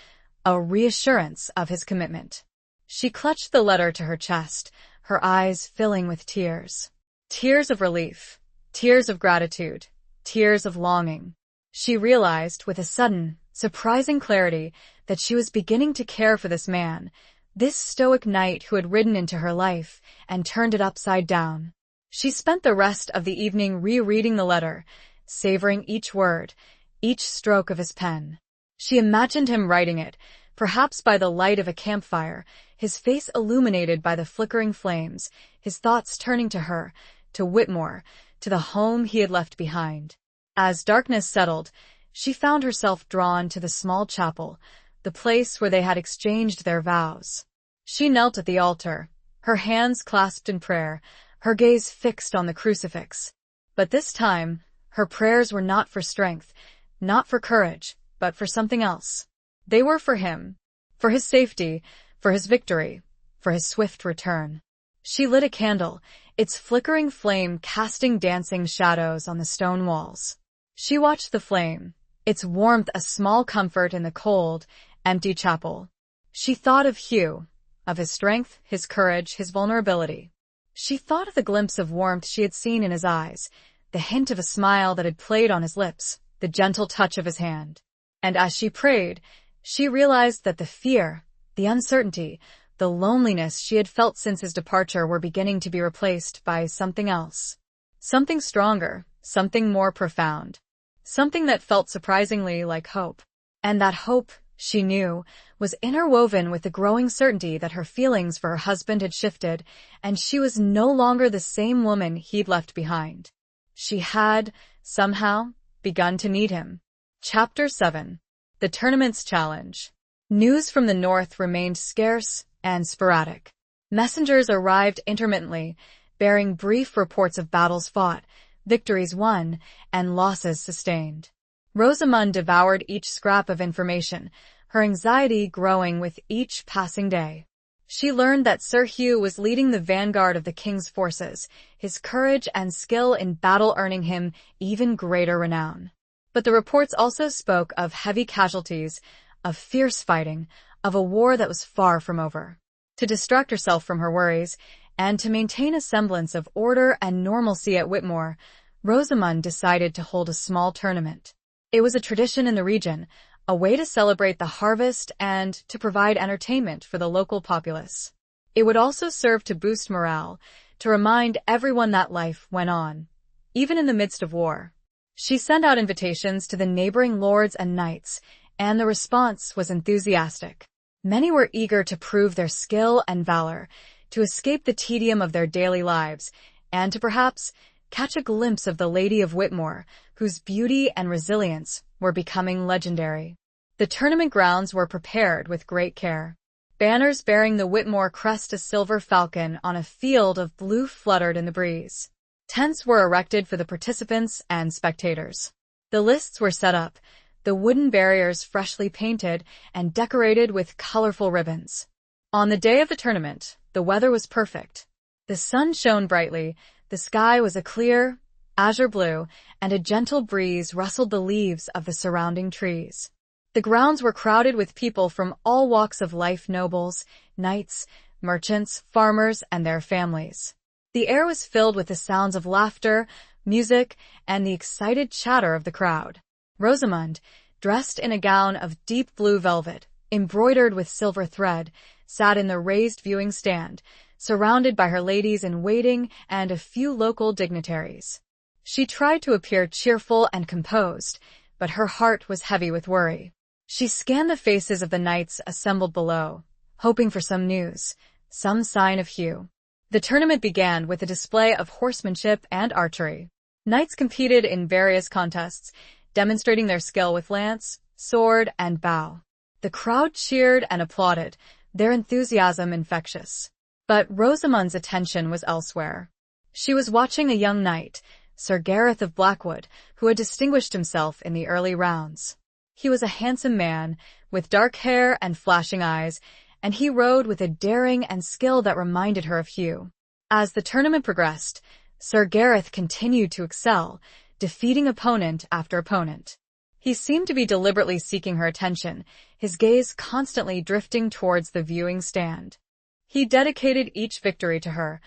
a reassurance of his commitment. She clutched the letter to her chest, her eyes filling with tears. Tears of relief, tears of gratitude, tears of longing. She realized, with a sudden, surprising clarity, that she was beginning to care for this man, this stoic knight who had ridden into her life and turned it upside down. She spent the rest of the evening rereading the letter, savoring each word, each stroke of his pen. She imagined him writing it, perhaps by the light of a campfire, his face illuminated by the flickering flames, his thoughts turning to her, to Whitmore, to the home he had left behind. As darkness settled, she found herself drawn to the small chapel, the place where they had exchanged their vows. She knelt at the altar, her hands clasped in prayer, her gaze fixed on the crucifix. But this time, her prayers were not for strength, not for courage, but for something else. They were for him, for his safety, for his victory, for his swift return. She lit a candle, its flickering flame casting dancing shadows on the stone walls. She watched the flame, its warmth a small comfort in the cold, empty chapel. She thought of Hugh, of his strength, his courage, his vulnerability. She thought of the glimpse of warmth she had seen in his eyes, the hint of a smile that had played on his lips, the gentle touch of his hand. And as she prayed, she realized that the fear, the uncertainty, the loneliness she had felt since his departure were beginning to be replaced by something else. Something stronger, something more profound. Something that felt surprisingly like hope. And that hope, she knew, was interwoven with the growing certainty that her feelings for her husband had shifted, and she was no longer the same woman he'd left behind. She had, somehow, begun to need him. Chapter 7. The Tournament's Challenge. News from the north remained scarce and sporadic. Messengers arrived intermittently, bearing brief reports of battles fought, victories won, and losses sustained. Rosamund devoured each scrap of information, her anxiety growing with each passing day. She learned that Sir Hugh was leading the vanguard of the king's forces, his courage and skill in battle earning him even greater renown. But the reports also spoke of heavy casualties, of fierce fighting, of a war that was far from over. To distract herself from her worries, and to maintain a semblance of order and normalcy at Whitmore, Rosamund decided to hold a small tournament. It was a tradition in the region, a way to celebrate the harvest and to provide entertainment for the local populace. It would also serve to boost morale, to remind everyone that life went on, even in the midst of war. She sent out invitations to the neighboring lords and knights, and the response was enthusiastic. Many were eager to prove their skill and valor, to escape the tedium of their daily lives, and to perhaps catch a glimpse of the Lady of Whitmore, whose beauty and resilience were becoming legendary. The tournament grounds were prepared with great care. Banners bearing the Whitmore crest, a silver falcon on a field of blue, fluttered in the breeze. Tents were erected for the participants and spectators. The lists were set up, the wooden barriers freshly painted and decorated with colorful ribbons. On the day of the tournament, the weather was perfect. The sun shone brightly, the sky was a clear, azure blue, and a gentle breeze rustled the leaves of the surrounding trees. The grounds were crowded with people from all walks of life, nobles, knights, merchants, farmers, and their families. The air was filled with the sounds of laughter, music, and the excited chatter of the crowd. Rosamund, dressed in a gown of deep blue velvet, embroidered with silver thread, sat in the raised viewing stand, surrounded by her ladies-in-waiting and a few local dignitaries. She tried to appear cheerful and composed, but her heart was heavy with worry. She scanned the faces of the knights assembled below, hoping for some news, some sign of Hugh. The tournament began with a display of horsemanship and archery. Knights competed in various contests, demonstrating their skill with lance, sword, and bow. The crowd cheered and applauded, their enthusiasm infectious. But Rosamund's attention was elsewhere. She was watching a young knight, Sir Gareth of Blackwood, who had distinguished himself in the early rounds. He was a handsome man, with dark hair and flashing eyes, and he rode with a daring and skill that reminded her of Hugh. As the tournament progressed, Sir Gareth continued to excel, defeating opponent after opponent. He seemed to be deliberately seeking her attention, his gaze constantly drifting towards the viewing stand. He dedicated each victory to her,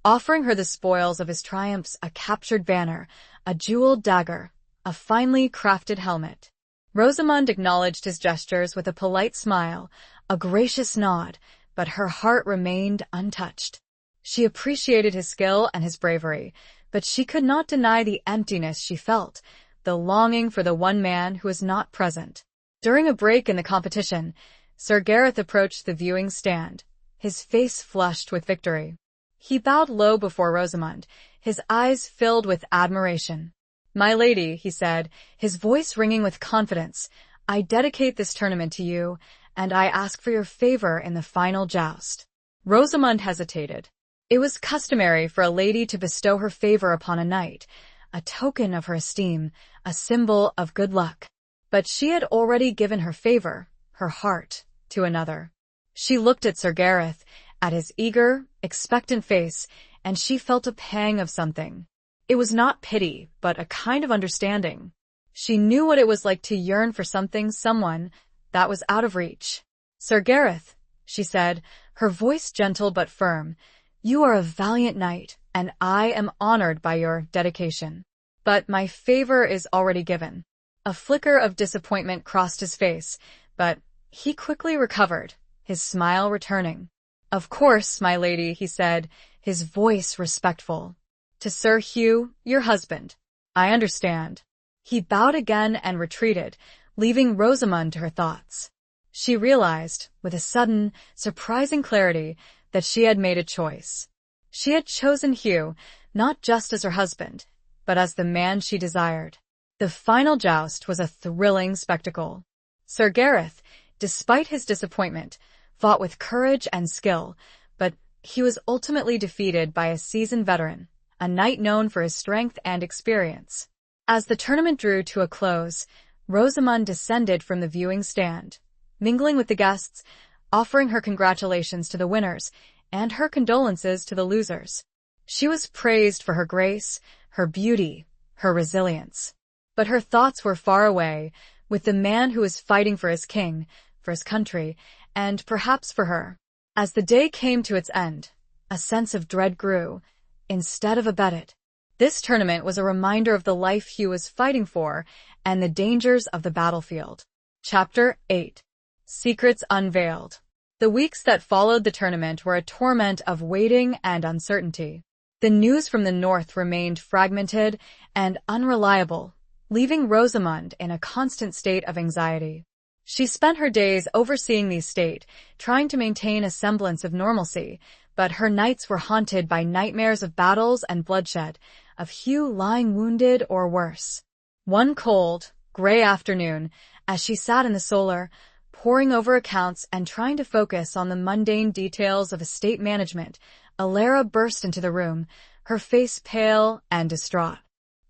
offering her the spoils of his triumphs, a captured banner, a jeweled dagger, a finely crafted helmet. Rosamund acknowledged his gestures with a polite smile, a gracious nod, but her heart remained untouched. She appreciated his skill and his bravery, but she could not deny the emptiness she felt, the longing for the one man who was not present. During a break in the competition, Sir Gareth approached the viewing stand, his face flushed with victory. He bowed low before Rosamund, his eyes filled with admiration. "My lady," he said, his voice ringing with confidence, "I dedicate this tournament to you, and I ask for your favor in the final joust." Rosamund hesitated. It was customary for a lady to bestow her favor upon a knight, a token of her esteem, a symbol of good luck. But she had already given her favor, her heart, to another. She looked at Sir Gareth, at his eager, expectant face, and she felt a pang of something. It was not pity, but a kind of understanding. She knew what it was like to yearn for something, someone, that was out of reach. "Sir Gareth," she said, her voice gentle but firm, "you are a valiant knight, and I am honored by your dedication. But my favor is already given." A flicker of disappointment crossed his face, but he quickly recovered, his smile returning. "Of course, my lady," he said, his voice respectful. "To Sir Hugh, your husband. I understand." He bowed again and retreated, leaving Rosamund to her thoughts. She realized, with a sudden, surprising clarity, that she had made a choice. She had chosen Hugh, not just as her husband, but as the man she desired. The final joust was a thrilling spectacle. Sir Gareth, despite his disappointment, fought with courage and skill, but he was ultimately defeated by a seasoned veteran, a knight known for his strength and experience. As the tournament drew to a close, Rosamund descended from the viewing stand, mingling with the guests, offering her congratulations to the winners and her condolences to the losers. She was praised for her grace, her beauty, her resilience. But her thoughts were far away, with the man who was fighting for his king, for his country, and perhaps for her. As the day came to its end, a sense of dread grew, instead of abated. This tournament was a reminder of the life Hugh was fighting for and the dangers of the battlefield. Chapter 8. Secrets Unveiled. The weeks that followed the tournament were a torment of waiting and uncertainty. The news from the north remained fragmented and unreliable, leaving Rosamund in a constant state of anxiety. She spent her days overseeing the estate, trying to maintain a semblance of normalcy, but her nights were haunted by nightmares of battles and bloodshed, of Hugh lying wounded or worse. One cold, gray afternoon, as she sat in the solar, poring over accounts and trying to focus on the mundane details of estate management, Alara burst into the room, her face pale and distraught.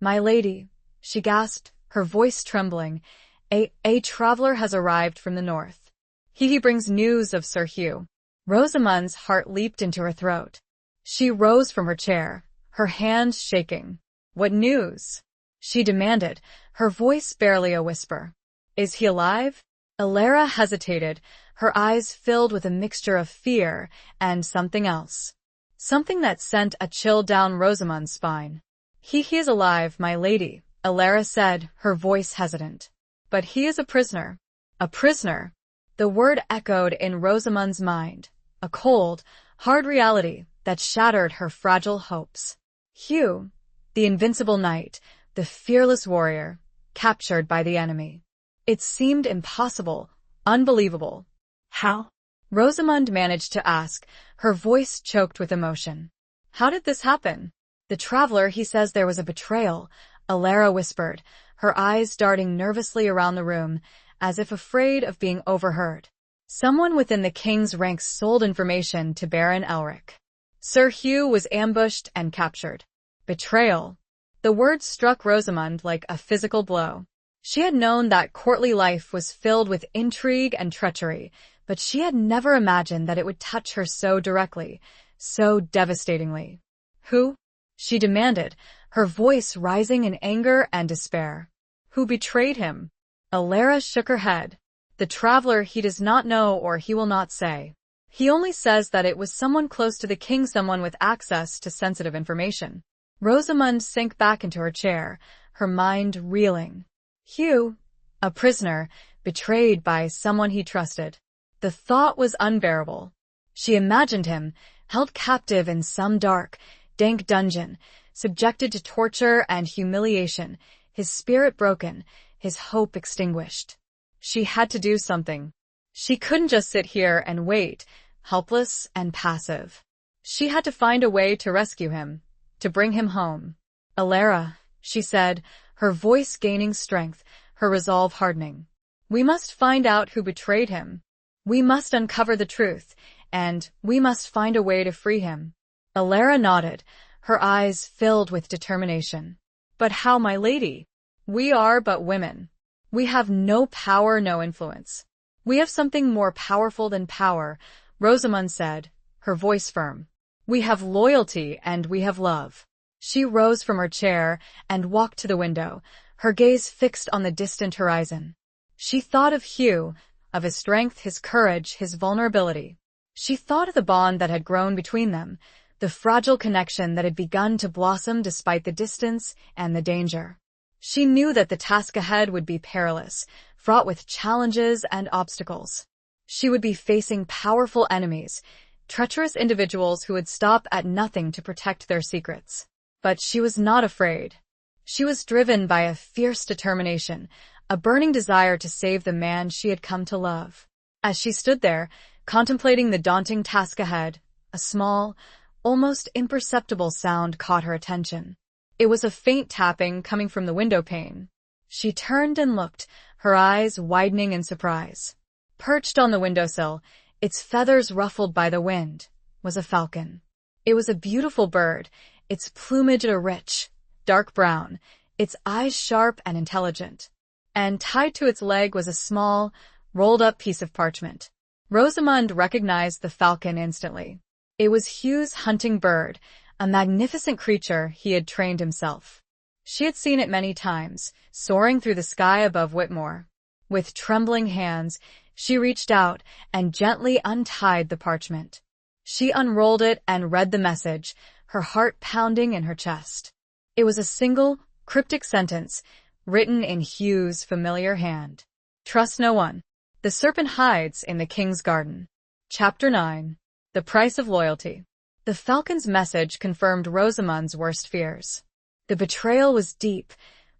"My lady," she gasped, her voice trembling, a traveler has arrived from the north. He brings news of Sir Hugh." Rosamund's heart leaped into her throat. She rose from her chair, her hands shaking. "What news?" she demanded, her voice barely a whisper. "Is he alive?" Alara hesitated, her eyes filled with a mixture of fear and something else. Something that sent a chill down Rosamund's spine. He is alive, my lady," Alara said, her voice hesitant. "But he is a prisoner." A prisoner. The word echoed in Rosamund's mind, a cold, hard reality that shattered her fragile hopes. Hugh, the invincible knight, the fearless warrior, captured by the enemy. It seemed impossible, unbelievable. "How?" Rosamund managed to ask, her voice choked with emotion. "How did this happen?" "The traveler, he says there was a betrayal," Alara whispered, her eyes darting nervously around the room, as if afraid of being overheard. "Someone within the king's ranks sold information to Baron Elric. Sir Hugh was ambushed and captured." Betrayal. The word struck Rosamund like a physical blow. She had known that courtly life was filled with intrigue and treachery, but she had never imagined that it would touch her so directly, so devastatingly. "Who?" she demanded, her voice rising in anger and despair. "Who betrayed him?" Alara shook her head. "The traveler, he does not know or he will not say. He only says that it was someone close to the king, someone with access to sensitive information." Rosamund sank back into her chair, her mind reeling. Hugh, a prisoner, betrayed by someone he trusted. The thought was unbearable. She imagined him, held captive in some dark, dank dungeon, subjected to torture and humiliation, his spirit broken, his hope extinguished. She had to do something. She couldn't just sit here and wait, helpless and passive. She had to find a way to rescue him, to bring him home. "Alara," she said, her voice gaining strength, her resolve hardening. "We must find out who betrayed him. We must uncover the truth, and we must find a way to free him." Alara nodded, her eyes filled with determination. "But how, my lady? We are but women. We have no power, no influence." "We have something more powerful than power," Rosamund said, her voice firm. "We have loyalty and we have love." She rose from her chair and walked to the window, her gaze fixed on the distant horizon. She thought of Hugh, of his strength, his courage, his vulnerability. She thought of the bond that had grown between them, the fragile connection that had begun to blossom despite the distance and the danger. She knew that the task ahead would be perilous, fraught with challenges and obstacles. She would be facing powerful enemies, treacherous individuals who would stop at nothing to protect their secrets. But she was not afraid. She was driven by a fierce determination, a burning desire to save the man she had come to love. As she stood there, contemplating the daunting task ahead, a small, almost imperceptible sound caught her attention. It was a faint tapping coming from the window pane. She turned and looked, her eyes widening in surprise. Perched on the windowsill, its feathers ruffled by the wind, was a falcon. It was a beautiful bird, its plumage a rich, dark brown, its eyes sharp and intelligent. And tied to its leg was a small, rolled-up piece of parchment. Rosamund recognized the falcon instantly. It was Hugh's hunting bird, a magnificent creature he had trained himself. She had seen it many times, soaring through the sky above Whitmore. With trembling hands, she reached out and gently untied the parchment. She unrolled it and read the message, her heart pounding in her chest. It was a single, cryptic sentence, written in Hugh's familiar hand. "Trust no one. The serpent hides in the king's garden." Chapter 9. The Price of Loyalty. The falcon's message confirmed Rosamund's worst fears. The betrayal was deep,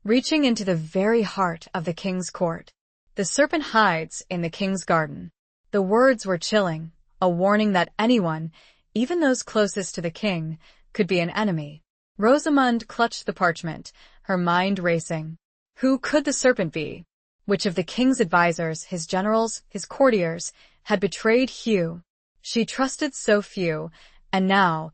reaching into the very heart of the king's court. "The serpent hides in the king's garden." The words were chilling, a warning that anyone, even those closest to the king, could be an enemy. Rosamund clutched the parchment, her mind racing. Who could the serpent be? Which of the king's advisors, his generals, his courtiers, had betrayed Hugh? She trusted so few, and now,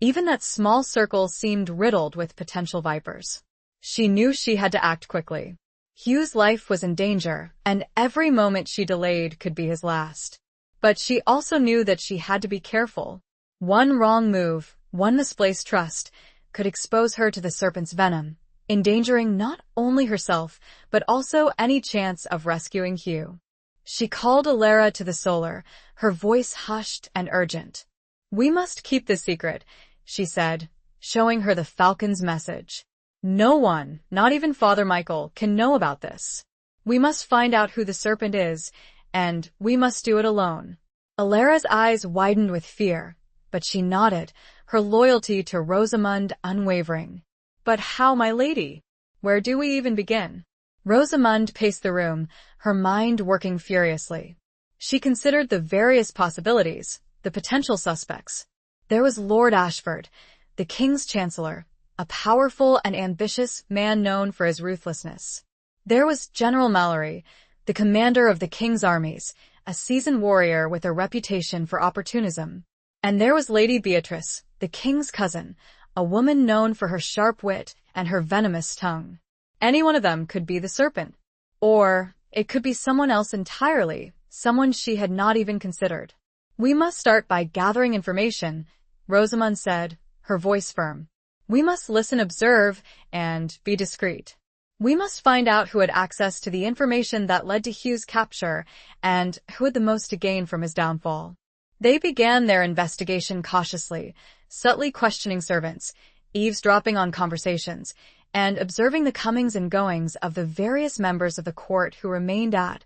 even that small circle seemed riddled with potential vipers. She knew she had to act quickly. Hugh's life was in danger, and every moment she delayed could be his last. But she also knew that she had to be careful. One wrong move, one misplaced trust, could expose her to the serpent's venom, endangering not only herself, but also any chance of rescuing Hugh. She called Alara to the solar, her voice hushed and urgent. "We must keep this secret," she said, showing her the falcon's message. "No one, not even Father Michael, can know about this. We must find out who the serpent is, and we must do it alone." Alara's eyes widened with fear, but she nodded, her loyalty to Rosamund unwavering. "But how, my lady? Where do we even begin?" Rosamund paced the room, her mind working furiously. She considered the various possibilities, the potential suspects. There was Lord Ashford, the king's chancellor, a powerful and ambitious man known for his ruthlessness. There was General Mallory, the commander of the king's armies, a seasoned warrior with a reputation for opportunism. And there was Lady Beatrice, the king's cousin, a woman known for her sharp wit and her venomous tongue. Any one of them could be the serpent. Or it could be someone else entirely, someone she had not even considered. "We must start by gathering information," Rosamund said, her voice firm. "We must listen, observe, and be discreet. We must find out who had access to the information that led to Hugh's capture and who had the most to gain from his downfall." They began their investigation cautiously, subtly questioning servants, eavesdropping on conversations, and observing the comings and goings of the various members of the court who remained at,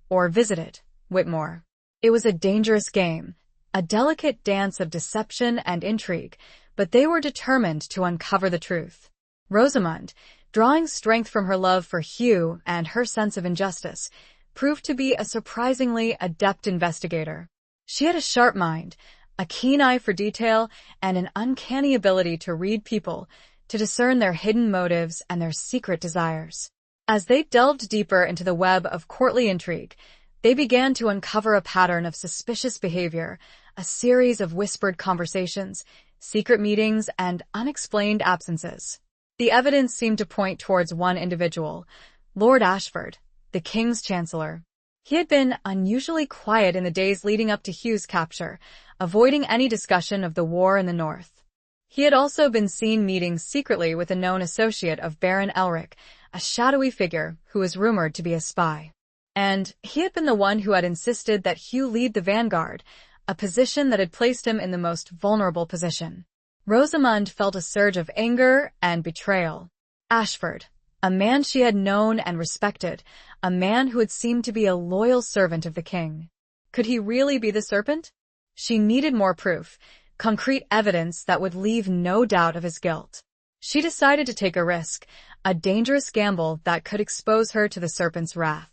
or visited, Whitmore. It was a dangerous game, a delicate dance of deception and intrigue, but they were determined to uncover the truth. Rosamund, drawing strength from her love for Hugh and her sense of injustice, proved to be a surprisingly adept investigator. She had a sharp mind, a keen eye for detail, and an uncanny ability to read people, to discern their hidden motives and their secret desires. As they delved deeper into the web of courtly intrigue, they began to uncover a pattern of suspicious behavior, a a series of whispered conversations, secret meetings, and unexplained absences. The evidence seemed to point towards one individual, Lord Ashford, the King's Chancellor. He had been unusually quiet in the days leading up to Hugh's capture, avoiding any discussion of the war in the north. He had also been seen meeting secretly with a known associate of Baron Elric, a shadowy figure who was rumored to be a spy. And he had been the one who had insisted that Hugh lead the vanguard, a position that had placed him in the most vulnerable position. Rosamund felt a surge of anger and betrayal. Ashford, a man she had known and respected, a man who had seemed to be a loyal servant of the king. Could he really be the serpent? She needed more proof, concrete evidence that would leave no doubt of his guilt. She decided to take a risk, a dangerous gamble that could expose her to the serpent's wrath.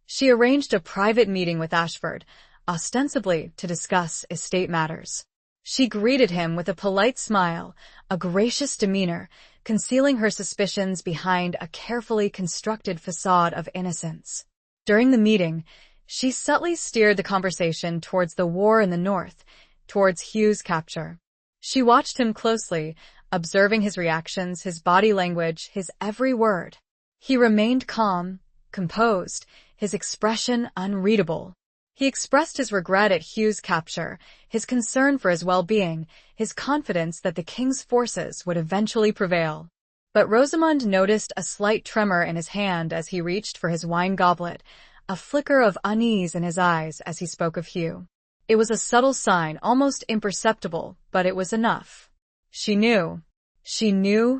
She arranged a private meeting with Ashford, ostensibly to discuss estate matters. She greeted him with a polite smile, a gracious demeanor, concealing her suspicions behind a carefully constructed facade of innocence. During the meeting, she subtly steered the conversation towards the war in the north, towards Hugh's capture. She watched him closely, observing his reactions, his body language, his every word. He remained calm, composed, his expression unreadable. He expressed his regret at Hugh's capture, his concern for his well-being, his confidence that the king's forces would eventually prevail. But Rosamund noticed a slight tremor in his hand as he reached for his wine goblet, a flicker of unease in his eyes as he spoke of Hugh. It was a subtle sign, almost imperceptible, but it was enough. She knew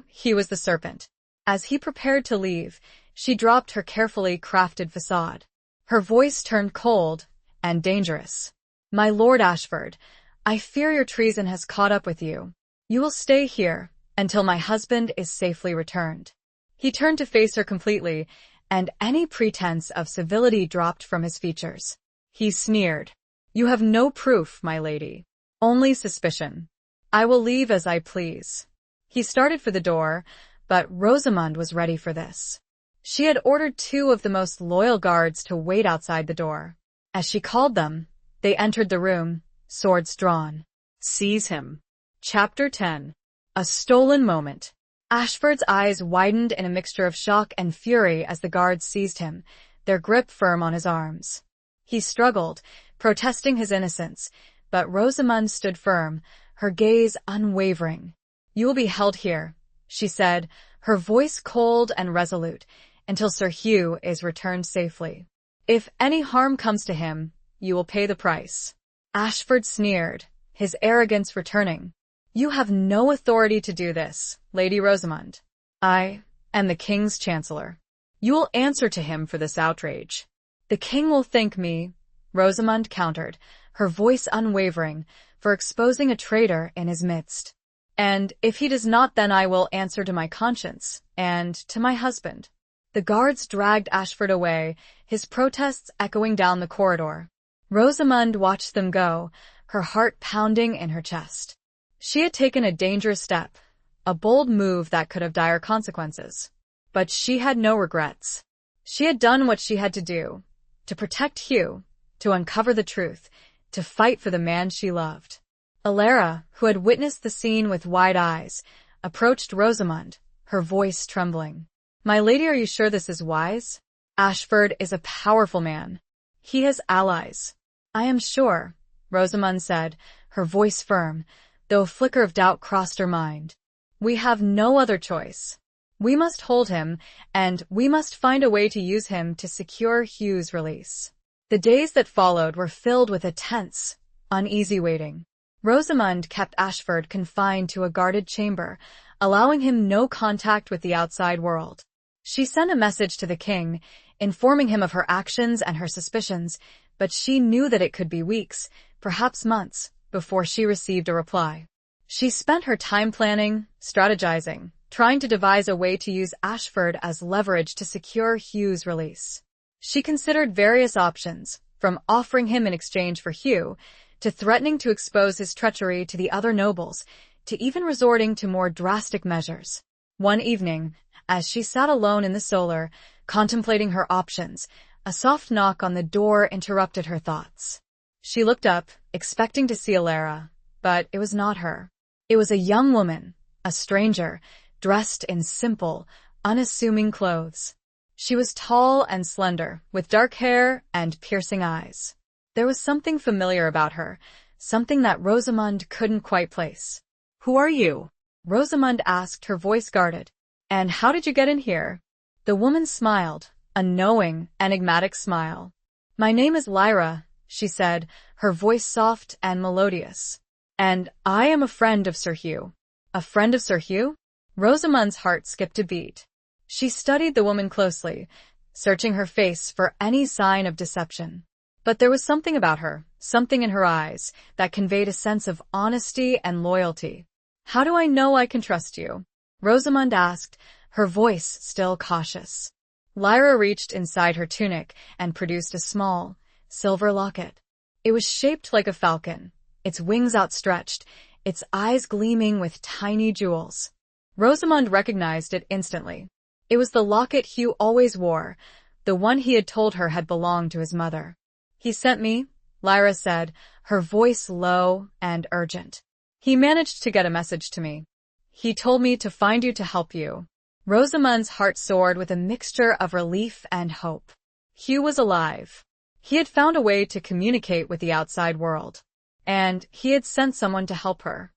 he was the serpent. As he prepared to leave, she dropped her carefully crafted facade. Her voice turned cold and dangerous. "My Lord Ashford, I fear your treason has caught up with you. You will stay here until my husband is safely returned." He turned to face her completely, and any pretense of civility dropped from his features. He sneered. "You have no proof, my lady. Only suspicion. I will leave as I please." He started for the door, but Rosamund was ready for this. She had ordered 2 of the most loyal guards to wait outside the door. As she called them, they entered the room, swords drawn. "Seize him." Chapter 10. A stolen moment. Ashford's eyes widened in a mixture of shock and fury as the guards seized him, their grip firm on his arms. He struggled, protesting his innocence, but Rosamund stood firm, her gaze unwavering. "You will be held here," she said, her voice cold and resolute, "until Sir Hugh is returned safely. If any harm comes to him, you will pay the price." Ashford sneered, his arrogance returning. "You have no authority to do this, Lady Rosamund. I am the King's Chancellor. You will answer to him for this outrage." "The King will thank me," Rosamund countered, her voice unwavering, "for exposing a traitor in his midst. And if he does not, then I will answer to my conscience and to my husband." The guards dragged Ashford away, his protests echoing down the corridor. Rosamund watched them go, her heart pounding in her chest. She had taken a dangerous step, a bold move that could have dire consequences. But she had no regrets. She had done what she had to do, to protect Hugh, to uncover the truth, to fight for the man she loved. Alara, who had witnessed the scene with wide eyes, approached Rosamund, her voice trembling. "My lady, are you sure this is wise? Ashford is a powerful man. He has allies." "I am sure," Rosamund said, her voice firm, though a flicker of doubt crossed her mind. "We have no other choice. We must hold him, and we must find a way to use him to secure Hugh's release." The days that followed were filled with a tense, uneasy waiting. Rosamund kept Ashford confined to a guarded chamber, allowing him no contact with the outside world. She sent a message to the king, informing him of her actions and her suspicions, but she knew that it could be weeks, perhaps months, before she received a reply. She spent her time planning, strategizing, trying to devise a way to use Ashford as leverage to secure Hugh's release. She considered various options, from offering him in exchange for Hugh, to threatening to expose his treachery to the other nobles, to even resorting to more drastic measures. One evening, as she sat alone in the solar, contemplating her options, a soft knock on the door interrupted her thoughts. She looked up, expecting to see Alara, but it was not her. It was a young woman, a stranger, dressed in simple, unassuming clothes. She was tall and slender, with dark hair and piercing eyes. There was something familiar about her, something that Rosamund couldn't quite place. "Who are you?" Rosamund asked, her voice guarded. "And how did you get in here?" The woman smiled, a knowing, enigmatic smile. "My name is Lyra," she said, her voice soft and melodious. "And I am a friend of Sir Hugh." "A friend of Sir Hugh?" Rosamund's heart skipped a beat. She studied the woman closely, searching her face for any sign of deception. But there was something about her, something in her eyes, that conveyed a sense of honesty and loyalty. "How do I know I can trust you?" Rosamund asked, her voice still cautious. Lyra reached inside her tunic and produced a small, silver locket. It was shaped like a falcon, its wings outstretched, its eyes gleaming with tiny jewels. Rosamund recognized it instantly. It was the locket Hugh always wore, the one he had told her had belonged to his mother. "He sent me," Lyra said, her voice low and urgent. "He managed to get a message to me. He told me to find you to help you." Rosamund's heart soared with a mixture of relief and hope. Hugh was alive. He had found a way to communicate with the outside world. And he had sent someone to help her.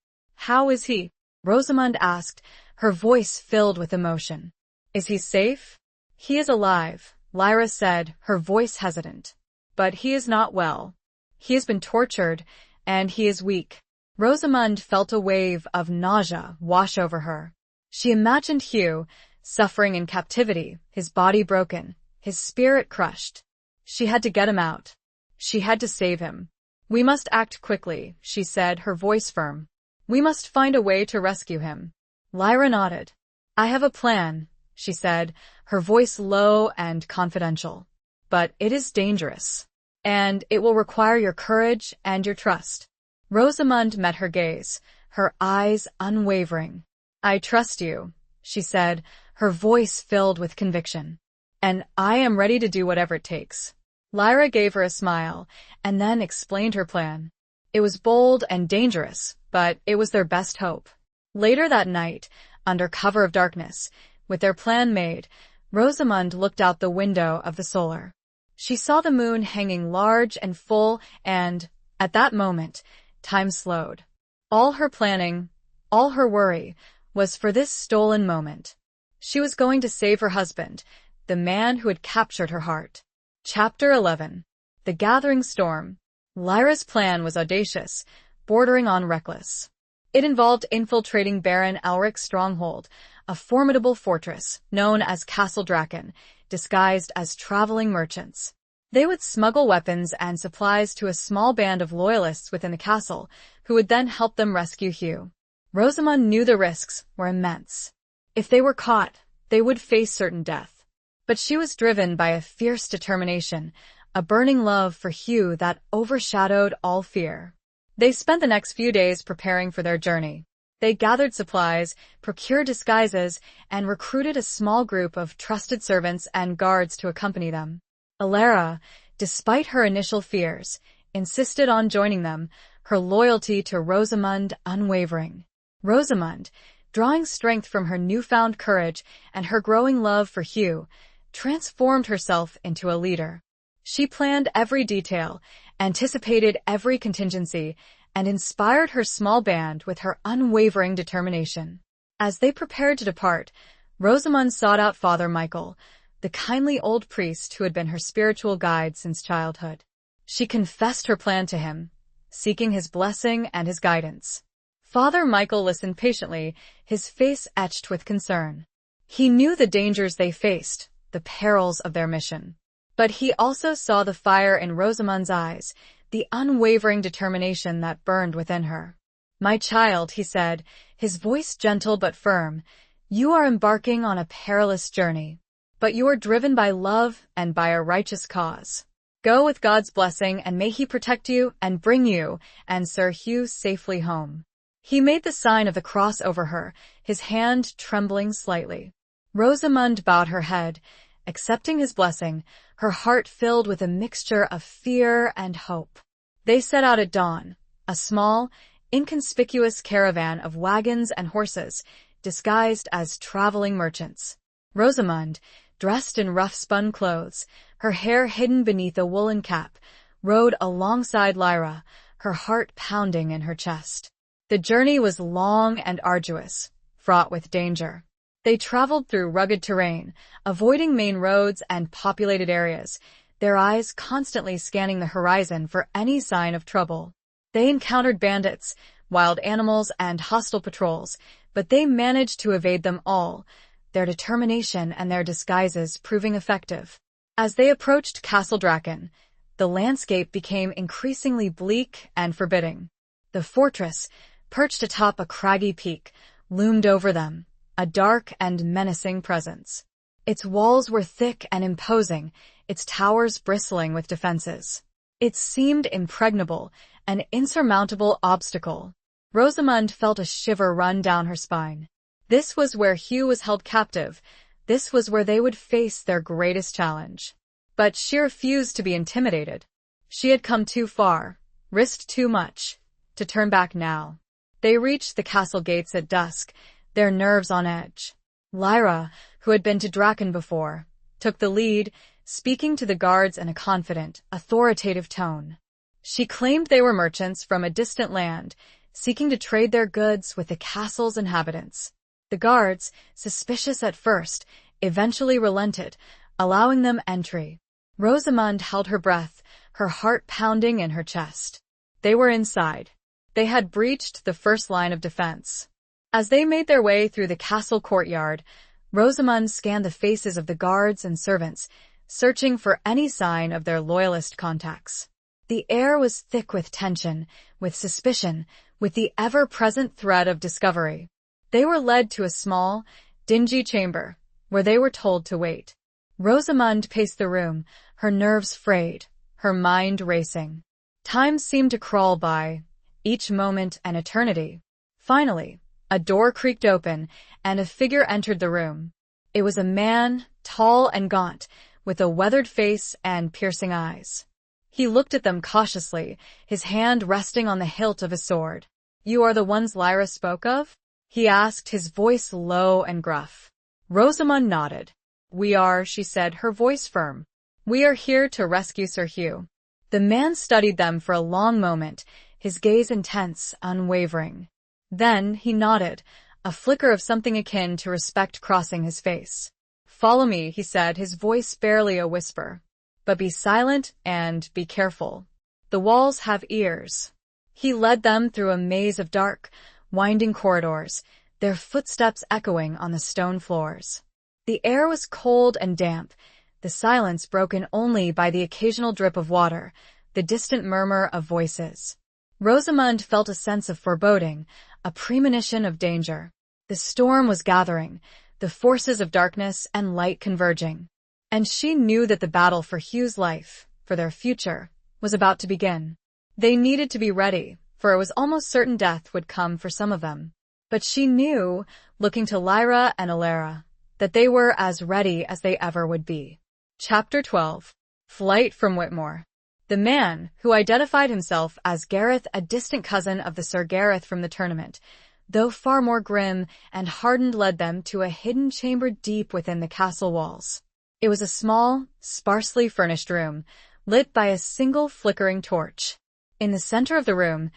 "How is he?" Rosamund asked, her voice filled with emotion. "Is he safe?" "He is alive," Lyra said, her voice hesitant. "But he is not well. He has been tortured, and he is weak." Rosamund felt a wave of nausea wash over her. She imagined Hugh, suffering in captivity, his body broken, his spirit crushed. She had to get him out. She had to save him. "We must act quickly," she said, her voice firm. "We must find a way to rescue him." Lyra nodded. "I have a plan," she said, her voice low and confidential. "But it is dangerous. And it will require your courage and your trust." Rosamund met her gaze, her eyes unwavering. "I trust you," she said, her voice filled with conviction. "And I am ready to do whatever it takes." Lyra gave her a smile, and then explained her plan. It was bold and dangerous, but it was their best hope. Later that night, under cover of darkness, with their plan made, Rosamund looked out the window of the solar. She saw the moon hanging large and full, and, at that moment, time slowed. All her planning, all her worry, was for this stolen moment. She was going to save her husband, the man who had captured her heart. Chapter 11. The Gathering Storm. Lyra's plan was audacious, bordering on reckless. It involved infiltrating Baron Elric's stronghold, a formidable fortress known as Castle Draken, disguised as traveling merchants. They would smuggle weapons and supplies to a small band of loyalists within the castle, who would then help them rescue Hugh. Rosamund knew the risks were immense. If they were caught, they would face certain death. But she was driven by a fierce determination, a burning love for Hugh that overshadowed all fear. They spent the next few days preparing for their journey. They gathered supplies, procured disguises, and recruited a small group of trusted servants and guards to accompany them. Alara, despite her initial fears, insisted on joining them, her loyalty to Rosamund unwavering. Rosamund, drawing strength from her newfound courage and her growing love for Hugh, transformed herself into a leader. She planned every detail, anticipated every contingency, and inspired her small band with her unwavering determination. As they prepared to depart, Rosamund sought out Father Michael, the kindly old priest who had been her spiritual guide since childhood. She confessed her plan to him, seeking his blessing and his guidance. Father Michael listened patiently, his face etched with concern. He knew the dangers they faced, the perils of their mission. But he also saw the fire in Rosamund's eyes, the unwavering determination that burned within her. "My child," he said, his voice gentle but firm, "you are embarking on a perilous journey. But you are driven by love and by a righteous cause. Go with God's blessing, and may he protect you and bring you and Sir Hugh safely home." He made the sign of the cross over her, his hand trembling slightly. Rosamund bowed her head, accepting his blessing, her heart filled with a mixture of fear and hope. They set out at dawn, a small, inconspicuous caravan of wagons and horses, disguised as traveling merchants. Rosamund, dressed in rough-spun clothes, her hair hidden beneath a woolen cap, rode alongside Lyra, her heart pounding in her chest. The journey was long and arduous, fraught with danger. They traveled through rugged terrain, avoiding main roads and populated areas, their eyes constantly scanning the horizon for any sign of trouble. They encountered bandits, wild animals, and hostile patrols, but they managed to evade them all, their determination and their disguises proving effective. As they approached Castle Draken, the landscape became increasingly bleak and forbidding. The fortress, perched atop a craggy peak, loomed over them, a dark and menacing presence. Its walls were thick and imposing, its towers bristling with defenses. It seemed impregnable, an insurmountable obstacle. Rosamund felt a shiver run down her spine. This was where Hugh was held captive. This was where they would face their greatest challenge. But she refused to be intimidated. She had come too far, risked too much, to turn back now. They reached the castle gates at dusk, their nerves on edge. Lyra, who had been to Draken before, took the lead, speaking to the guards in a confident, authoritative tone. She claimed they were merchants from a distant land, seeking to trade their goods with the castle's inhabitants. The guards, suspicious at first, eventually relented, allowing them entry. Rosamund held her breath, her heart pounding in her chest. They were inside. They had breached the first line of defense. As they made their way through the castle courtyard, Rosamund scanned the faces of the guards and servants, searching for any sign of their loyalist contacts. The air was thick with tension, with suspicion, with the ever-present threat of discovery. They were led to a small, dingy chamber, where they were told to wait. Rosamund paced the room, her nerves frayed, her mind racing. Time seemed to crawl by, each moment an eternity. Finally, a door creaked open, and a figure entered the room. It was a man, tall and gaunt, with a weathered face and piercing eyes. He looked at them cautiously, his hand resting on the hilt of his sword. "You are the ones Lyra spoke of?" he asked, his voice low and gruff. Rosamund nodded. "We are," she said, her voice firm. "We are here to rescue Sir Hugh." The man studied them for a long moment, his gaze intense, unwavering. Then he nodded, a flicker of something akin to respect crossing his face. "Follow me," he said, his voice barely a whisper. "But be silent and be careful. The walls have ears." He led them through a maze of dark, winding corridors, their footsteps echoing on the stone floors. The air was cold and damp, the silence broken only by the occasional drip of water, the distant murmur of voices. Rosamund felt a sense of foreboding, a premonition of danger. The storm was gathering, the forces of darkness and light converging. And she knew that the battle for Hugh's life, for their future, was about to begin. They needed to be ready, for it was almost certain death would come for some of them. But she knew, looking to Lyra and Alara, that they were as ready as they ever would be. Chapter 12. Flight from Whitmore. The man, who identified himself as Gareth, a distant cousin of the Sir Gareth from the tournament, though far more grim and hardened, led them to a hidden chamber deep within the castle walls. It was a small, sparsely furnished room, lit by a single flickering torch. In the center of the room,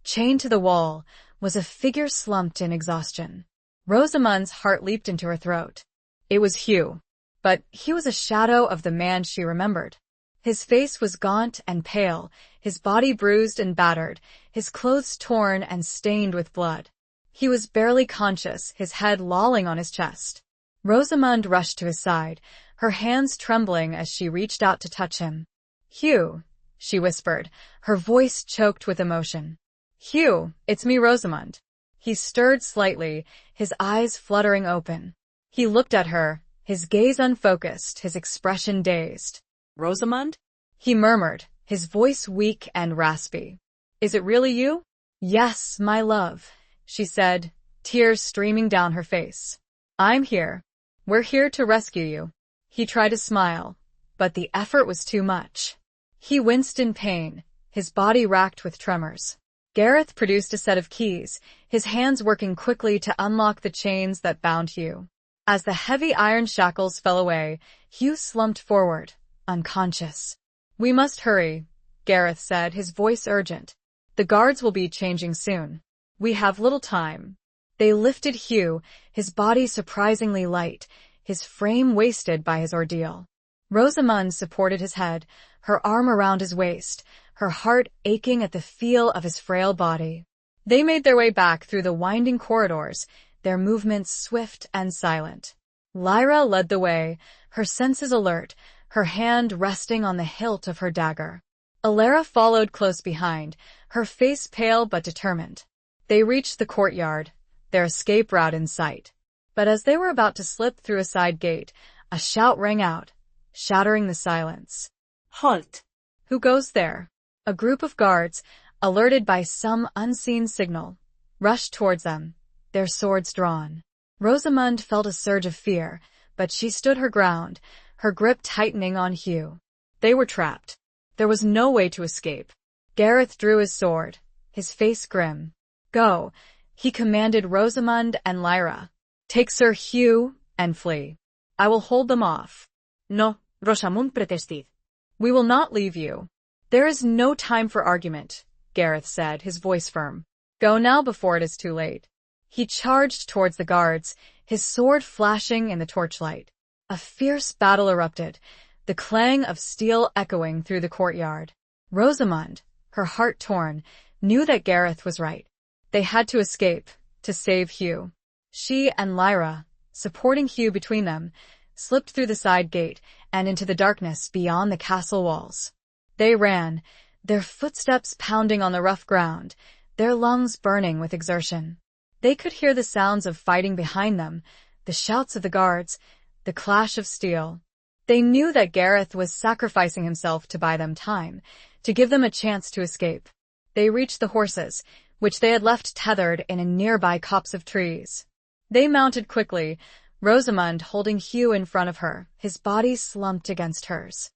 chained to the wall, was a figure slumped in exhaustion. Rosamund's heart leaped into her throat. It was Hugh. But he was a shadow of the man she remembered. His face was gaunt and pale, his body bruised and battered, his clothes torn and stained with blood. He was barely conscious, his head lolling on his chest. Rosamund rushed to his side, her hands trembling as she reached out to touch him. "Hugh," she whispered, her voice choked with emotion. "Hugh, it's me, Rosamund." He stirred slightly, his eyes fluttering open. He looked at her, his gaze unfocused, his expression dazed. "Rosamund?" he murmured, his voice weak and raspy. "Is it really you?" "Yes, my love," she said, tears streaming down her face. "I'm here. We're here to rescue you." He tried to smile, but the effort was too much. He winced in pain, his body racked with tremors. Gareth produced a set of keys, his hands working quickly to unlock the chains that bound Hugh. As the heavy iron shackles fell away, Hugh slumped forward, unconscious. "We must hurry," Gareth said, his voice urgent. "The guards will be changing soon. We have little time." They lifted Hugh, his body surprisingly light, his frame wasted by his ordeal. Rosamund supported his head, her arm around his waist, her heart aching at the feel of his frail body. They made their way back through the winding corridors, their movements swift and silent. Lyra led the way, her senses alert, her hand resting on the hilt of her dagger. Alara followed close behind, her face pale but determined. They reached the courtyard, their escape route in sight. But as they were about to slip through a side gate, a shout rang out, shattering the silence. "Halt!" "Who goes there?" A group of guards, alerted by some unseen signal, rushed towards them, their swords drawn. Rosamund felt a surge of fear, but she stood her ground, her grip tightening on Hugh. They were trapped. There was no way to escape. Gareth drew his sword, his face grim. "Go," he commanded Rosamund and Lyra. "Take Sir Hugh and flee. I will hold them off." "No, Rosamund protested. "We will not leave you." "There is no time for argument," Gareth said, his voice firm. "Go now before it is too late." He charged towards the guards, his sword flashing in the torchlight. A fierce battle erupted, the clang of steel echoing through the courtyard. Rosamund, her heart torn, knew that Gareth was right. They had to escape, to save Hugh. She and Lyra, supporting Hugh between them, slipped through the side gate and into the darkness beyond the castle walls. They ran, their footsteps pounding on the rough ground, their lungs burning with exertion. They could hear the sounds of fighting behind them, the shouts of the guards, the clash of steel. They knew that Gareth was sacrificing himself to buy them time, to give them a chance to escape. They reached the horses, which they had left tethered in a nearby copse of trees. They mounted quickly, Rosamund holding Hugh in front of her, his body slumped against hers.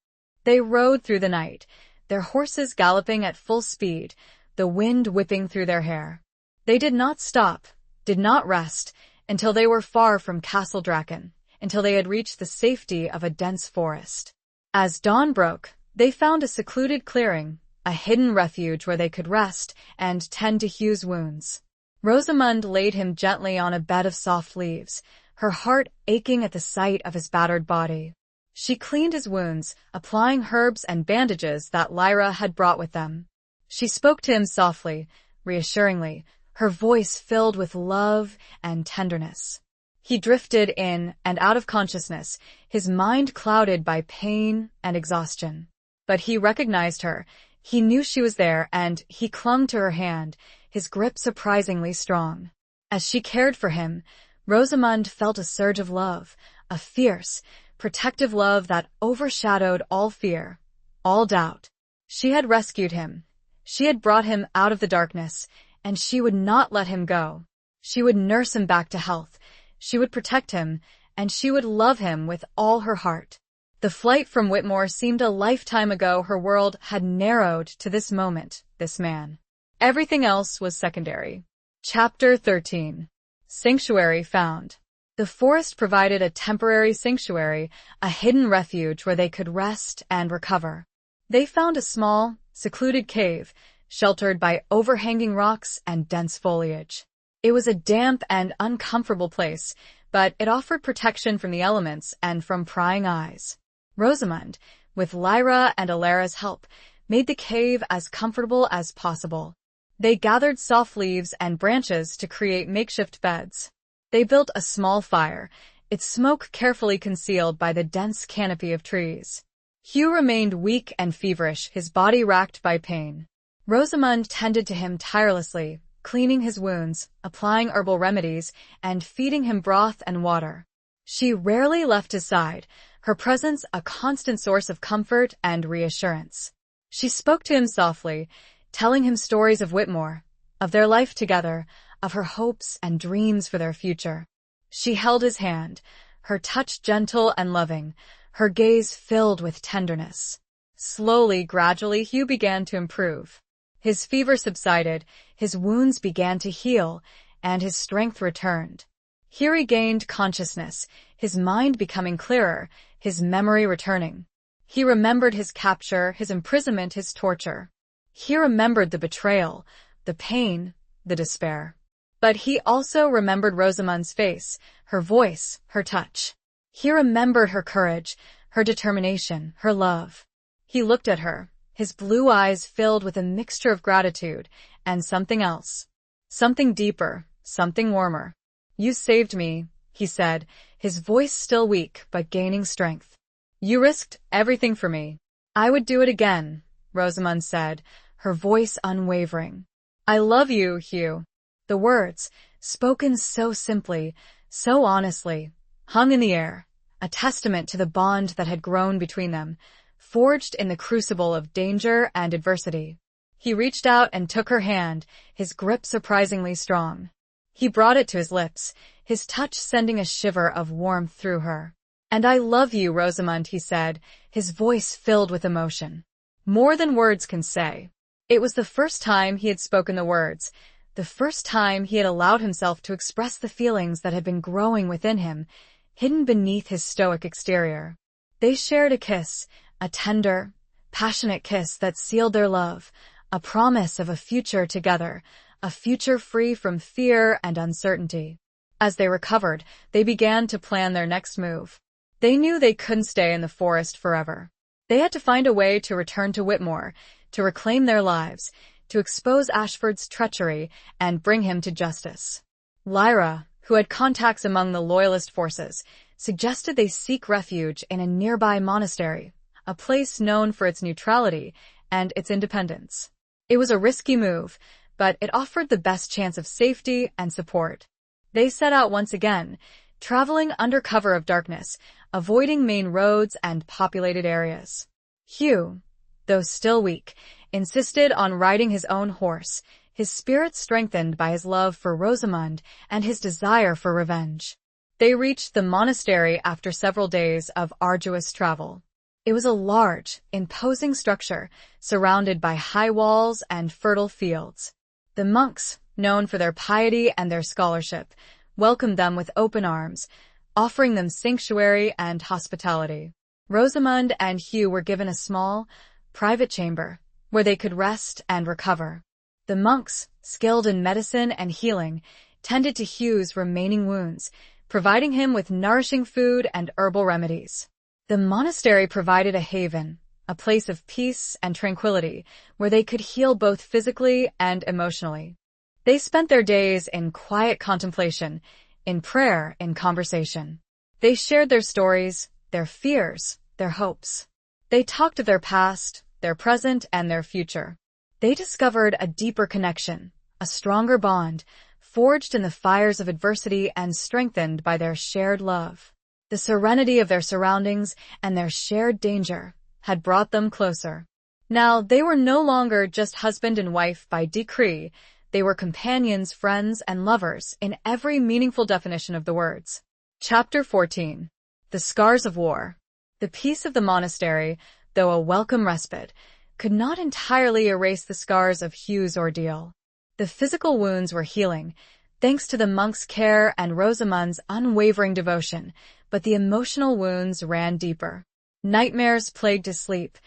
They rode through the night, their horses galloping at full speed, the wind whipping through their hair. They did not stop, did not rest, until they were far from Castle Draken, until they had reached the safety of a dense forest. As dawn broke, they found a secluded clearing, a hidden refuge where they could rest and tend to Hugh's wounds. Rosamund laid him gently on a bed of soft leaves, her heart aching at the sight of his battered body. She cleaned his wounds, applying herbs and bandages that Lyra had brought with them. She spoke to him softly, reassuringly, her voice filled with love and tenderness. He drifted in and out of consciousness, his mind clouded by pain and exhaustion. But he recognized her, he knew she was there, and he clung to her hand, his grip surprisingly strong. As she cared for him, Rosamund felt a surge of love, a fierce, protective love that overshadowed all fear, all doubt. She had rescued him. She had brought him out of the darkness, and she would not let him go. She would nurse him back to health. She would protect him, and she would love him with all her heart. The flight from Whitmore seemed a lifetime ago. Her world had narrowed to this moment, this man. Everything else was secondary. Chapter 13. Sanctuary found. The forest provided a temporary sanctuary, a hidden refuge where they could rest and recover. They found a small, secluded cave, sheltered by overhanging rocks and dense foliage. It was a damp and uncomfortable place, but it offered protection from the elements and from prying eyes. Rosamund, with Lyra and Alara's help, made the cave as comfortable as possible. They gathered soft leaves and branches to create makeshift beds. They built a small fire, its smoke carefully concealed by the dense canopy of trees. Hugh remained weak and feverish, his body racked by pain. Rosamund tended to him tirelessly, cleaning his wounds, applying herbal remedies, and feeding him broth and water. She rarely left his side, her presence a constant source of comfort and reassurance. She spoke to him softly, telling him stories of Whitmore, of their life together, of her hopes and dreams for their future. She held his hand, her touch gentle and loving, her gaze filled with tenderness. Slowly, gradually, Hugh began to improve. His fever subsided, his wounds began to heal, and his strength returned. He regained consciousness, his mind becoming clearer, his memory returning. He remembered his capture, his imprisonment, his torture. He remembered the betrayal, the pain, the despair. But he also remembered Rosamund's face, her voice, her touch. He remembered her courage, her determination, her love. He looked at her, his blue eyes filled with a mixture of gratitude and something else. Something deeper, something warmer. "You saved me," he said, his voice still weak but gaining strength. "You risked everything for me." "I would do it again," Rosamund said, her voice unwavering. "I love you, Hugh." The words, spoken so simply, so honestly, hung in the air, a testament to the bond that had grown between them, forged in the crucible of danger and adversity. He reached out and took her hand, his grip surprisingly strong. He brought it to his lips, his touch sending a shiver of warmth through her. "And I love you, Rosamund," he said, his voice filled with emotion. More than words can say. It was the first time he had spoken the words, the first time he had allowed himself to express the feelings that had been growing within him, hidden beneath his stoic exterior. They shared a kiss, a tender, passionate kiss that sealed their love, a promise of a future together, a future free from fear and uncertainty. As they recovered, they began to plan their next move. They knew they couldn't stay in the forest forever. They had to find a way to return to Whitmore, to reclaim their lives, to expose Ashford's treachery and bring him to justice. Lyra, who had contacts among the Loyalist forces, suggested they seek refuge in a nearby monastery, a place known for its neutrality and its independence. It was a risky move, but it offered the best chance of safety and support. They set out once again, traveling under cover of darkness, avoiding main roads and populated areas. Hugh, though still weak, insisted on riding his own horse, his spirit strengthened by his love for Rosamund and his desire for revenge. They reached the monastery after several days of arduous travel. It was a large, imposing structure, surrounded by high walls and fertile fields. The monks, known for their piety and their scholarship, welcomed them with open arms, offering them sanctuary and hospitality. Rosamund and Hugh were given a small, private chamber, where they could rest and recover. The monks, skilled in medicine and healing, tended to Hugh's remaining wounds, providing him with nourishing food and herbal remedies. The monastery provided a haven, a place of peace and tranquility, where they could heal both physically and emotionally. They spent their days in quiet contemplation, in prayer, in conversation. They shared their stories, their fears, their hopes. They talked of their past, their present, and their future. They discovered a deeper connection, a stronger bond, forged in the fires of adversity and strengthened by their shared love. The serenity of their surroundings and their shared danger had brought them closer. Now, they were no longer just husband and wife by decree. They were companions, friends, and lovers in every meaningful definition of the words. Chapter 14. The Scars of War. The peace of the monastery, though a welcome respite, could not entirely erase the scars of Hugh's ordeal. The physical wounds were healing, thanks to the monks' care and Rosamund's unwavering devotion, but the emotional wounds ran deeper. Nightmares plagued his sleep,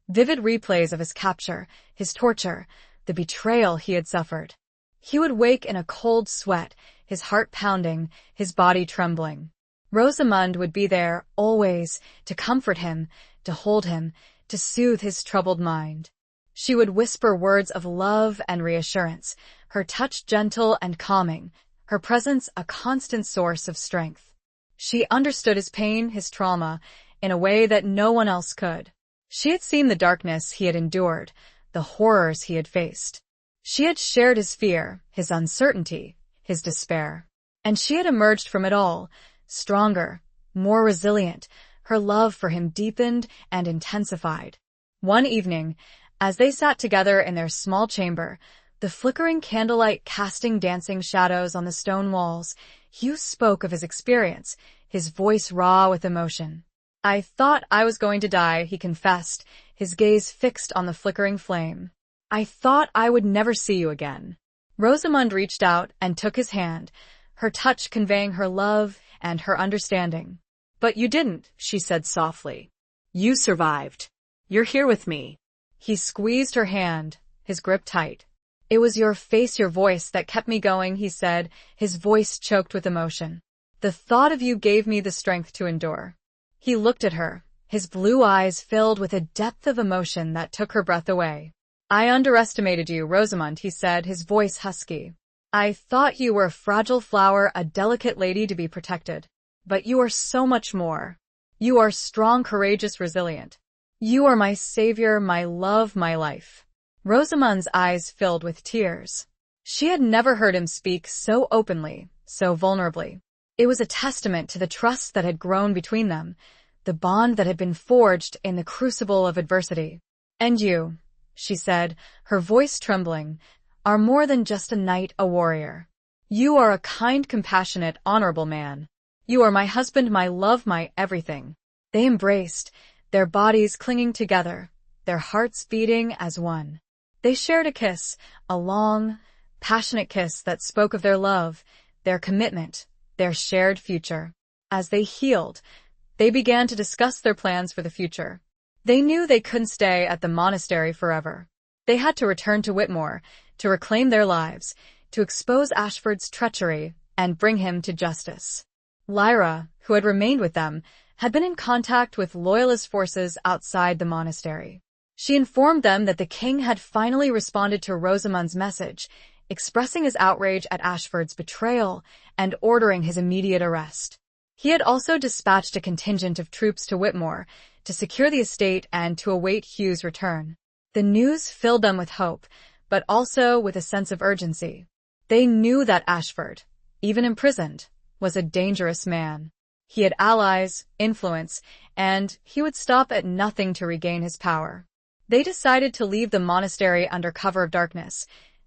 vivid replays of his capture, his torture, the betrayal he had suffered. He would wake in a cold sweat, his heart pounding, his body trembling. Rosamund would be there, always, to comfort him, to hold him, to soothe his troubled mind. She would whisper words of love and reassurance, her touch gentle and calming, her presence a constant source of strength. She understood his pain, his trauma, in a way that no one else could. She had seen the darkness he had endured, the horrors he had faced. She had shared his fear, his uncertainty, his despair. And she had emerged from it all, stronger, more resilient. Her love for him deepened and intensified. One evening, as they sat together in their small chamber, the flickering candlelight casting dancing shadows on the stone walls, Hugh spoke of his experience, his voice raw with emotion. I thought I was going to die, he confessed, his gaze fixed on the flickering flame. I thought I would never see you again. Rosamund reached out and took his hand, her touch conveying her love and her understanding. But you didn't, she said softly. You survived. You're here with me. He squeezed her hand, his grip tight. It was your face, your voice that kept me going, he said, his voice choked with emotion. The thought of you gave me the strength to endure. He looked at her, his blue eyes filled with a depth of emotion that took her breath away. I underestimated you, Rosamund, he said, his voice husky. I thought you were a fragile flower, a delicate lady to be protected. But you are so much more. You are strong, courageous, resilient. You are my savior, my love, my life. Rosamund's eyes filled with tears. She had never heard him speak so openly, so vulnerably. It was a testament to the trust that had grown between them, the bond that had been forged in the crucible of adversity. And you, she said, her voice trembling, are more than just a knight, a warrior. You are a kind, compassionate, honorable man. You are my husband, my love, my everything. They embraced, their bodies clinging together, their hearts beating as one. They shared a kiss, a long, passionate kiss that spoke of their love, their commitment, their shared future. As they healed, they began to discuss their plans for the future. They knew they couldn't stay at the monastery forever. They had to return to Whitmore, to reclaim their lives, to expose Ashford's treachery, and bring him to justice. Lyra, who had remained with them, had been in contact with loyalist forces outside the monastery. She informed them that the king had finally responded to Rosamund's message, expressing his outrage at Ashford's betrayal and ordering his immediate arrest. He had also dispatched a contingent of troops to Whitmore to secure the estate and to await Hugh's return. The news filled them with hope, but also with a sense of urgency. They knew that Ashford, even imprisoned, was a dangerous man. He had allies, influence, and he would stop at nothing to regain his power. They decided to leave the monastery under cover of darkness,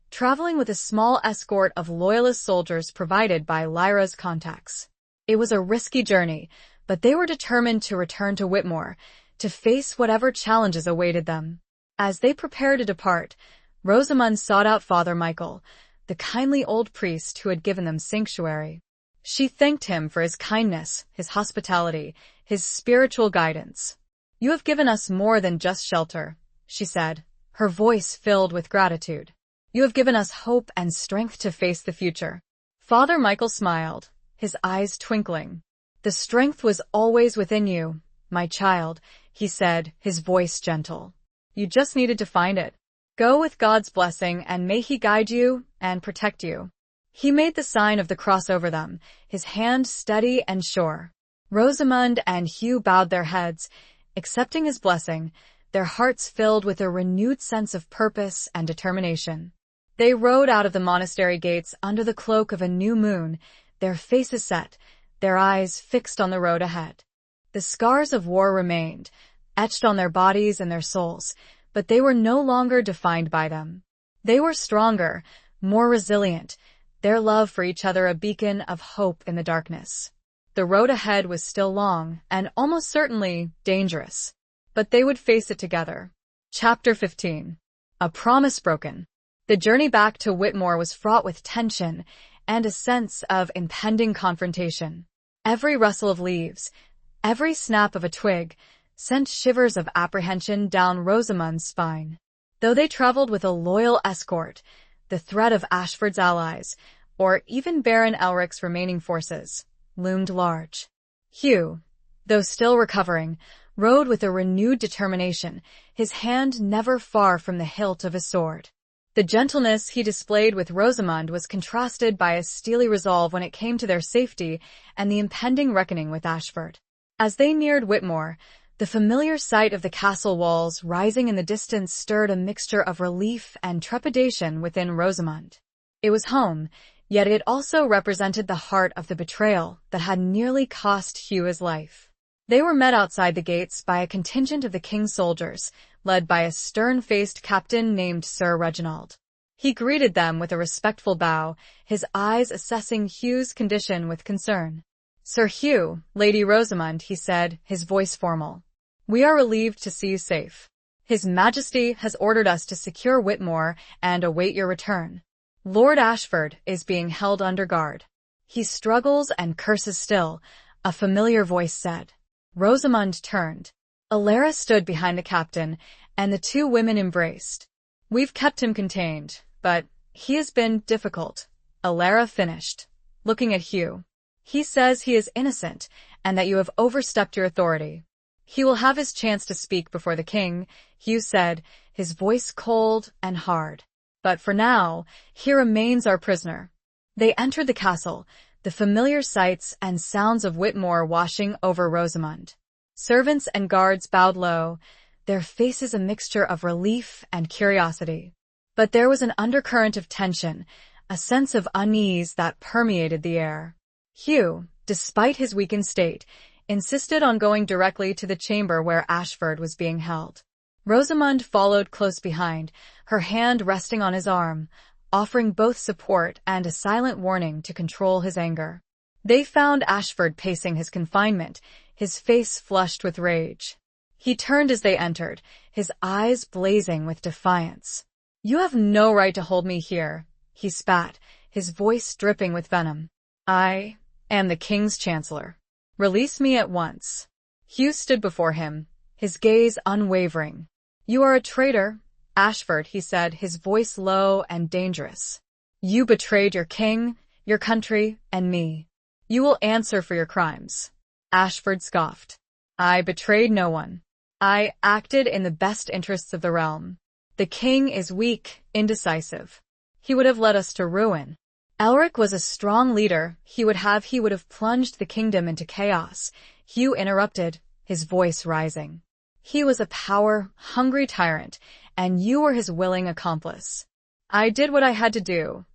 traveling with a small escort of loyalist soldiers provided by Lyra's contacts. It was a risky journey, but they were determined to return to Whitmore, to face whatever challenges awaited them. As they prepared to depart, Rosamund sought out Father Michael, the kindly old priest who had given them sanctuary. She thanked him for his kindness, his hospitality, his spiritual guidance. You have given us more than just shelter, she said, her voice filled with gratitude. You have given us hope and strength to face the future. Father Michael smiled, his eyes twinkling. The strength was always within you, my child, he said, his voice gentle. You just needed to find it. Go with God's blessing, and may he guide you and protect you. He made the sign of the cross over them, his hand steady and sure. Rosamund and Hugh bowed their heads, accepting his blessing, their hearts filled with a renewed sense of purpose and determination. They rode out of the monastery gates under the cloak of a new moon, their faces set, their eyes fixed on the road ahead. The scars of war remained, etched on their bodies and their souls, but they were no longer defined by them. They were stronger, more resilient, their love for each other a beacon of hope in the darkness. The road ahead was still long and almost certainly dangerous, but they would face it together. Chapter 15. A Promise Broken. The journey back to Whitmore was fraught with tension and a sense of impending confrontation. Every rustle of leaves, every snap of a twig, sent shivers of apprehension down Rosamund's spine. Though they traveled with a loyal escort, the threat of Ashford's allies, or even Baron Elric's remaining forces, loomed large. Hugh, though still recovering, rode with a renewed determination, his hand never far from the hilt of his sword. The gentleness he displayed with Rosamund was contrasted by a steely resolve when it came to their safety and the impending reckoning with Ashford. As they neared Whitmore, the familiar sight of the castle walls rising in the distance stirred a mixture of relief and trepidation within Rosamund. It was home, yet it also represented the heart of the betrayal that had nearly cost Hugh his life. They were met outside the gates by a contingent of the king's soldiers, led by a stern-faced captain named Sir Reginald. He greeted them with a respectful bow, his eyes assessing Hugh's condition with concern. Sir Hugh, Lady Rosamond, he said, his voice formal. We are relieved to see you safe. His Majesty has ordered us to secure Whitmore and await your return. Lord Ashford is being held under guard. He struggles and curses still, a familiar voice said. Rosamond turned. Alara stood behind the captain, and the two women embraced. We've kept him contained, but he has been difficult, Alara finished, looking at Hugh. He says he is innocent, and that you have overstepped your authority. He will have his chance to speak before the king, Hugh said, his voice cold and hard. But for now, he remains our prisoner. They entered the castle, the familiar sights and sounds of Whitmore washing over Rosamond. Servants and guards bowed low, their faces a mixture of relief and curiosity. But there was an undercurrent of tension, a sense of unease that permeated the air. Hugh, despite his weakened state, insisted on going directly to the chamber where Ashford was being held. Rosamond followed close behind, her hand resting on his arm, offering both support and a silent warning to control his anger. They found Ashford pacing his confinement, his face flushed with rage. He turned as they entered, his eyes blazing with defiance. You have no right to hold me here, he spat, his voice dripping with venom. I am the king's chancellor. Release me at once. Hugh stood before him, his gaze unwavering. You are a traitor, Ashford, he said, his voice low and dangerous. You betrayed your king, your country, and me. You will answer for your crimes. Ashford scoffed. I betrayed no one. I acted in the best interests of the realm. The king is weak, indecisive. He would have led us to ruin. Elric was a strong leader. He would have plunged the kingdom into chaos. Hugh interrupted, his voice rising. He was a power-hungry tyrant, and you were his willing accomplice. I did what I had to do,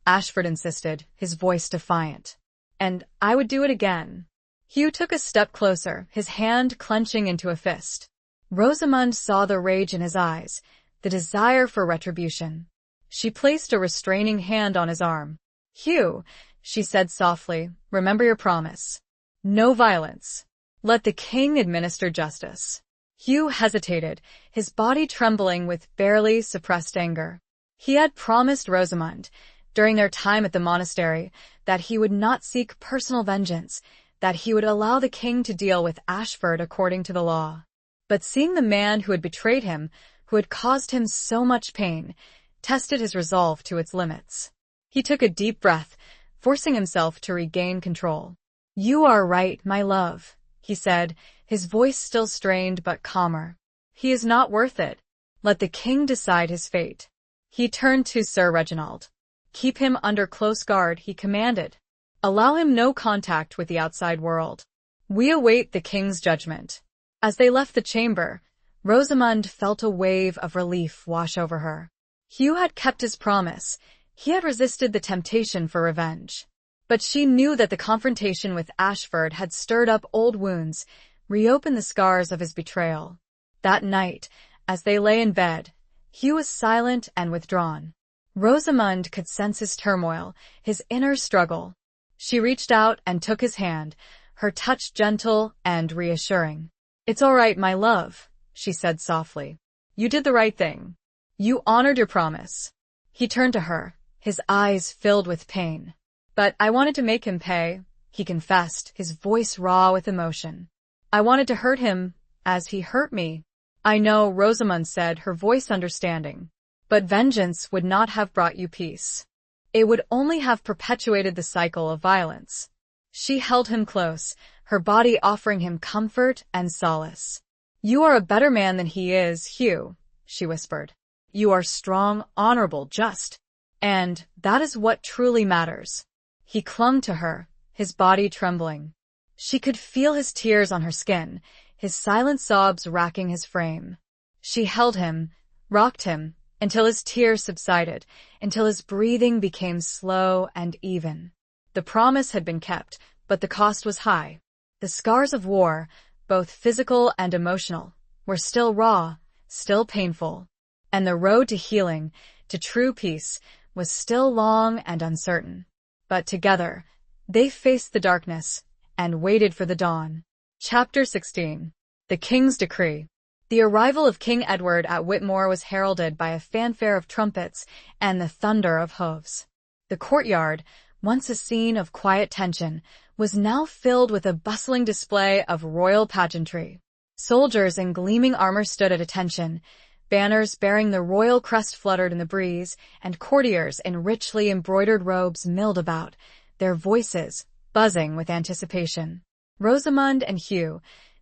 Ashford insisted, his voice defiant. And I would do it again. Hugh took a step closer, his hand clenching into a fist. Rosamond saw the rage in his eyes, the desire for retribution. She placed a restraining hand on his arm. Hugh, she said softly, remember your promise. No violence. Let the king administer justice. Hugh hesitated, his body trembling with barely suppressed anger. He had promised Rosamond, during their time at the monastery, that he would not seek personal vengeance, that he would allow the king to deal with Ashford according to the law. But seeing the man who had betrayed him, who had caused him so much pain, tested his resolve to its limits. He took a deep breath, forcing himself to regain control. You are right, my love, he said, his voice still strained but calmer. He is not worth it. Let the king decide his fate. He turned to Sir Reginald. Keep him under close guard, he commanded. Allow him no contact with the outside world. We await the king's judgment. As they left the chamber, Rosamond felt a wave of relief wash over her. Hugh had kept his promise. He had resisted the temptation for revenge. But she knew that the confrontation with Ashford had stirred up old wounds, reopened the scars of his betrayal. That night, as they lay in bed, Hugh was silent and withdrawn. Rosamond could sense his turmoil, his inner struggle. She reached out and took his hand, her touch gentle and reassuring. It's all right, my love, she said softly. You did the right thing. You honored your promise. He turned to her, his eyes filled with pain. But I wanted to make him pay, he confessed, his voice raw with emotion. I wanted to hurt him, as he hurt me. I know, Rosamond said, her voice understanding. But vengeance would not have brought you peace. It would only have perpetuated the cycle of violence. She held him close, her body offering him comfort and solace. You are a better man than he is, Hugh, she whispered. You are strong, honorable, just. And that is what truly matters. He clung to her, his body trembling. She could feel his tears on her skin, his silent sobs racking his frame. She held him, rocked him, until his tears subsided, until his breathing became slow and even. The promise had been kept, but the cost was high. The scars of war, both physical and emotional, were still raw, still painful. And the road to healing, to true peace, was still long and uncertain. But together, they faced the darkness, and waited for the dawn. Chapter 16. The King's Decree. The arrival of King Edward at Whitmore was heralded by a fanfare of trumpets and the thunder of hooves. The courtyard, once a scene of quiet tension, was now filled with a bustling display of royal pageantry. Soldiers in gleaming armor stood at attention, banners bearing the royal crest fluttered in the breeze, and courtiers in richly embroidered robes milled about, their voices buzzing with anticipation. Rosamund and Hugh,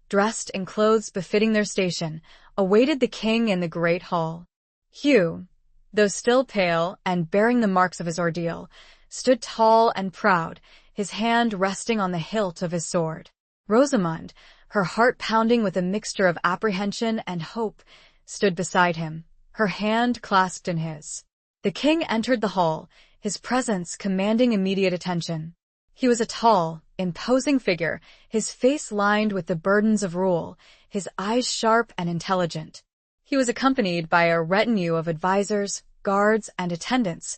dressed in clothes befitting their station, awaited the king in the great hall. Hugh, though still pale and bearing the marks of his ordeal, stood tall and proud, his hand resting on the hilt of his sword. Rosamund, her heart pounding with a mixture of apprehension and hope, stood beside him, her hand clasped in his. The king entered the hall, his presence commanding immediate attention. He was a tall, imposing figure, his face lined with the burdens of rule, his eyes sharp and intelligent. He was accompanied by a retinue of advisors, guards, and attendants,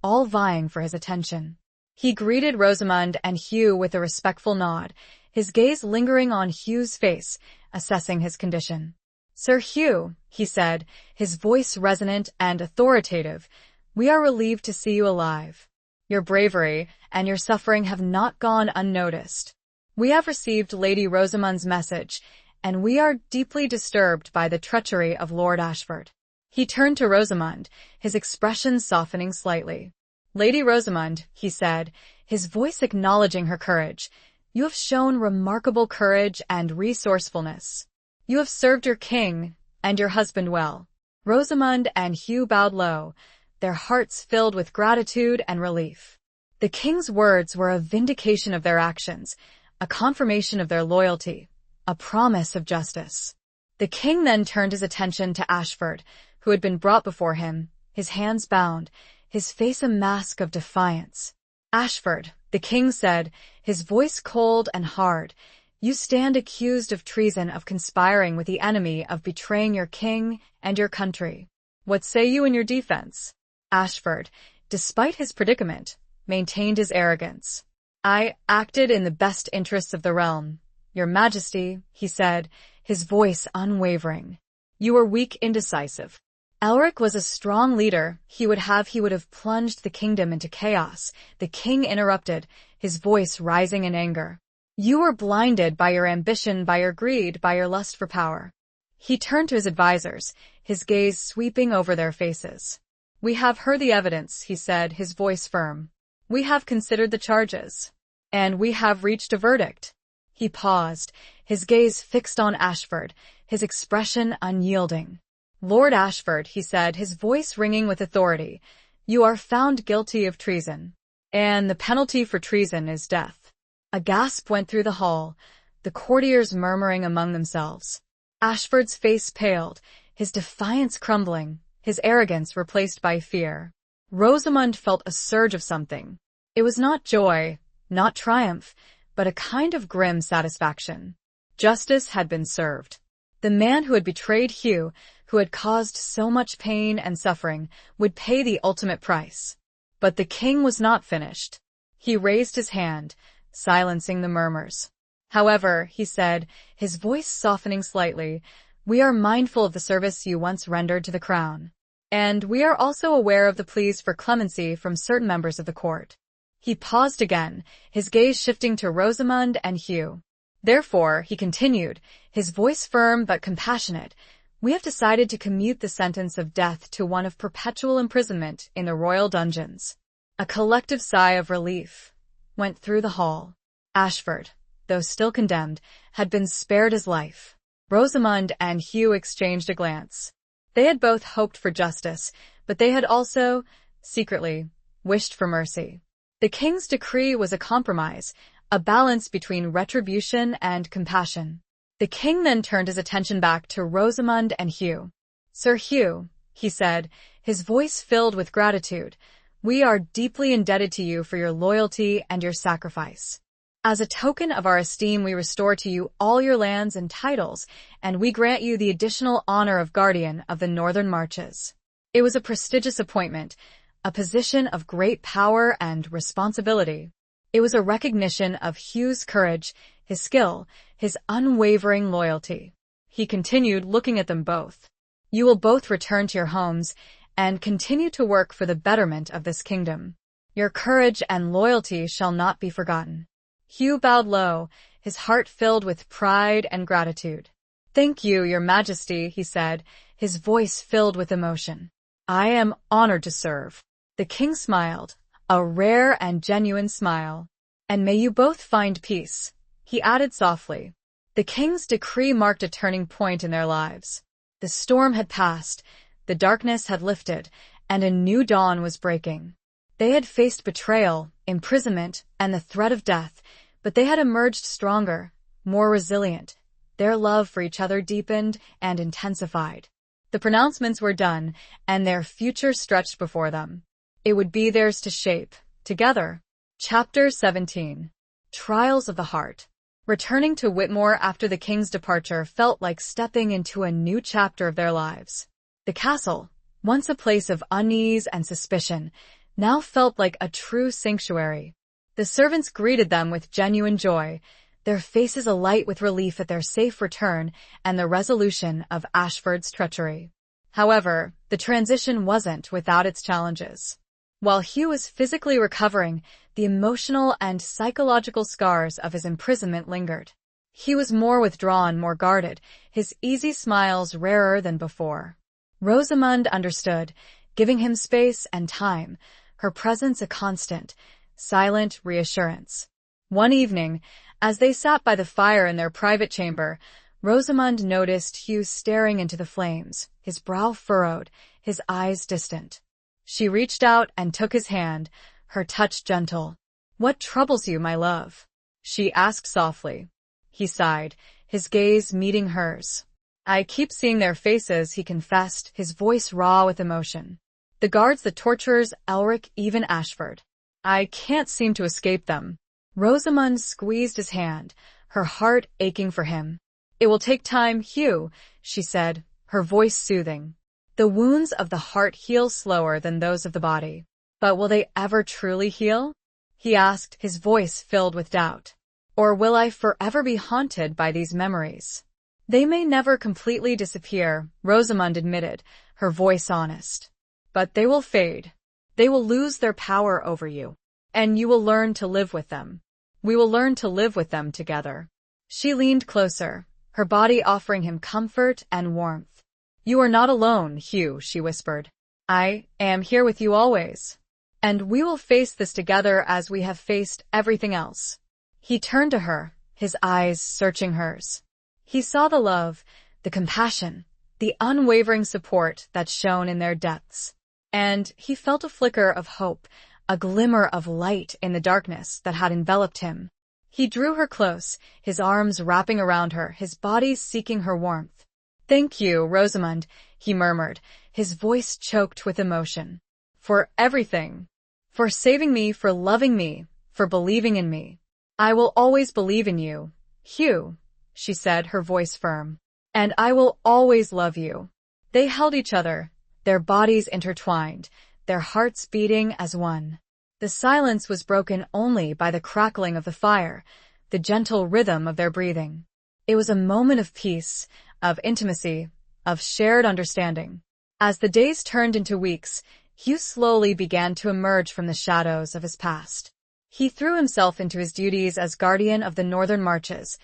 all vying for his attention. He greeted Rosamund and Hugh with a respectful nod, his gaze lingering on Hugh's face, assessing his condition. "Sir Hugh," he said, his voice resonant and authoritative, "we are relieved to see you alive. Your bravery and your suffering have not gone unnoticed. We have received Lady Rosamund's message, and we are deeply disturbed by the treachery of Lord Ashford." He turned to Rosamund, his expression softening slightly. "Lady Rosamund," he said, his voice acknowledging her courage, "you have shown remarkable courage and resourcefulness. You have served your king and your husband well." Rosamund and Hugh bowed low, their hearts filled with gratitude and relief. The king's words were a vindication of their actions, a confirmation of their loyalty, a promise of justice. The king then turned his attention to Ashford, who had been brought before him, his hands bound, his face a mask of defiance. "Ashford," the king said, his voice cold and hard, "you stand accused of treason, of conspiring with the enemy, of betraying your king and your country. What say you in your defense?" Ashford, despite his predicament, maintained his arrogance. "I acted in the best interests of the realm, Your Majesty," he said, his voice unwavering. "You were weak, indecisive. Elric was a strong leader. He would have plunged the kingdom into chaos." The king interrupted, his voice rising in anger. "You were blinded by your ambition, by your greed, by your lust for power." He turned to his advisors, his gaze sweeping over their faces. "We have heard the evidence," he said, his voice firm. "We have considered the charges. And we have reached a verdict." He paused, his gaze fixed on Ashford, his expression unyielding. "Lord Ashford," he said, his voice ringing with authority, "you are found guilty of treason. And the penalty for treason is death." A gasp went through the hall, the courtiers murmuring among themselves. Ashford's face paled, his defiance crumbling, his arrogance replaced by fear. Rosamund felt a surge of something. It was not joy, not triumph, but a kind of grim satisfaction. Justice had been served. The man who had betrayed Hugh, who had caused so much pain and suffering, would pay the ultimate price. But the king was not finished. He raised his hand, silencing the murmurs. "However," he said, his voice softening slightly, "we are mindful of the service you once rendered to the crown. And we are also aware of the pleas for clemency from certain members of the court." He paused again, his gaze shifting to Rosamund and Hugh. "Therefore," he continued, his voice firm but compassionate, "we have decided to commute the sentence of death to one of perpetual imprisonment in the royal dungeons." A collective sigh of relief went through the hall. Ashford, though still condemned, had been spared his life. Rosamund and Hugh exchanged a glance. They had both hoped for justice, but they had also, secretly, wished for mercy. The king's decree was a compromise, a balance between retribution and compassion. The king then turned his attention back to Rosamund and Hugh. "Sir Hugh," he said, his voice filled with gratitude, "we are deeply indebted to you for your loyalty and your sacrifice. As a token of our esteem, we restore to you all your lands and titles, and we grant you the additional honor of Guardian of the Northern Marches." It was a prestigious appointment, a position of great power and responsibility. It was a recognition of Hugh's courage, his skill, his unwavering loyalty. He continued, looking at them both. You will both return to your homes and continue to work for the betterment of this kingdom. Your courage and loyalty shall not be forgotten. Hugh bowed low, his heart filled with pride and gratitude. Thank you, Your Majesty, he said, his voice filled with emotion. I am honored to serve. The king smiled, a rare and genuine smile. And may you both find peace, he added softly. The king's decree marked a turning point in their lives. The storm had passed, the darkness had lifted, and a new dawn was breaking. They had faced betrayal, imprisonment, and the threat of death, but they had emerged stronger, more resilient. Their love for each other deepened and intensified. The pronouncements were done, and their future stretched before them. It would be theirs to shape, together. Chapter 17. Trials of the Heart. Returning to Whitmore after the king's departure felt like stepping into a new chapter of their lives. The castle, once a place of unease and suspicion, now felt like a true sanctuary. The servants greeted them with genuine joy, their faces alight with relief at their safe return and the resolution of Ashford's treachery. However, the transition wasn't without its challenges. While Hugh was physically recovering, the emotional and psychological scars of his imprisonment lingered. He was more withdrawn, more guarded, his easy smiles rarer than before. Rosamund understood, giving him space and time, her presence a constant, silent reassurance. One evening, as they sat by the fire in their private chamber, Rosamund noticed Hugh staring into the flames, his brow furrowed, his eyes distant. She reached out and took his hand, her touch gentle. "What troubles you, my love?" she asked softly. He sighed, his gaze meeting hers. "I keep seeing their faces," he confessed, his voice raw with emotion. "The guards, the torturers, Elric, even Ashford. I can't seem to escape them." Rosamund squeezed his hand, her heart aching for him. "It will take time, Hugh," she said, her voice soothing. "The wounds of the heart heal slower than those of the body. But will they ever truly heal?" he asked, his voice filled with doubt. "Or will I forever be haunted by these memories?" "They may never completely disappear," Rosamund admitted, her voice honest. "But they will fade. They will lose their power over you. And you will learn to live with them. We will learn to live with them together." She leaned closer, her body offering him comfort and warmth. "You are not alone, Hugh," she whispered. "I am here with you always. And we will face this together as we have faced everything else." He turned to her, his eyes searching hers. He saw the love, the compassion, the unwavering support that shone in their depths. And he felt a flicker of hope, a glimmer of light in the darkness that had enveloped him. He drew her close, his arms wrapping around her, his body seeking her warmth. "Thank you, Rosamund," he murmured, his voice choked with emotion. "For everything. For saving me, for loving me, for believing in me. I will always believe in you, Hugh," she said, her voice firm. "And I will always love you." They held each other, their bodies intertwined, their hearts beating as one. The silence was broken only by the crackling of the fire, the gentle rhythm of their breathing. It was a moment of peace, of intimacy, of shared understanding. As the days turned into weeks, Hugh slowly began to emerge from the shadows of his past. He threw himself into his duties as guardian of the northern marches,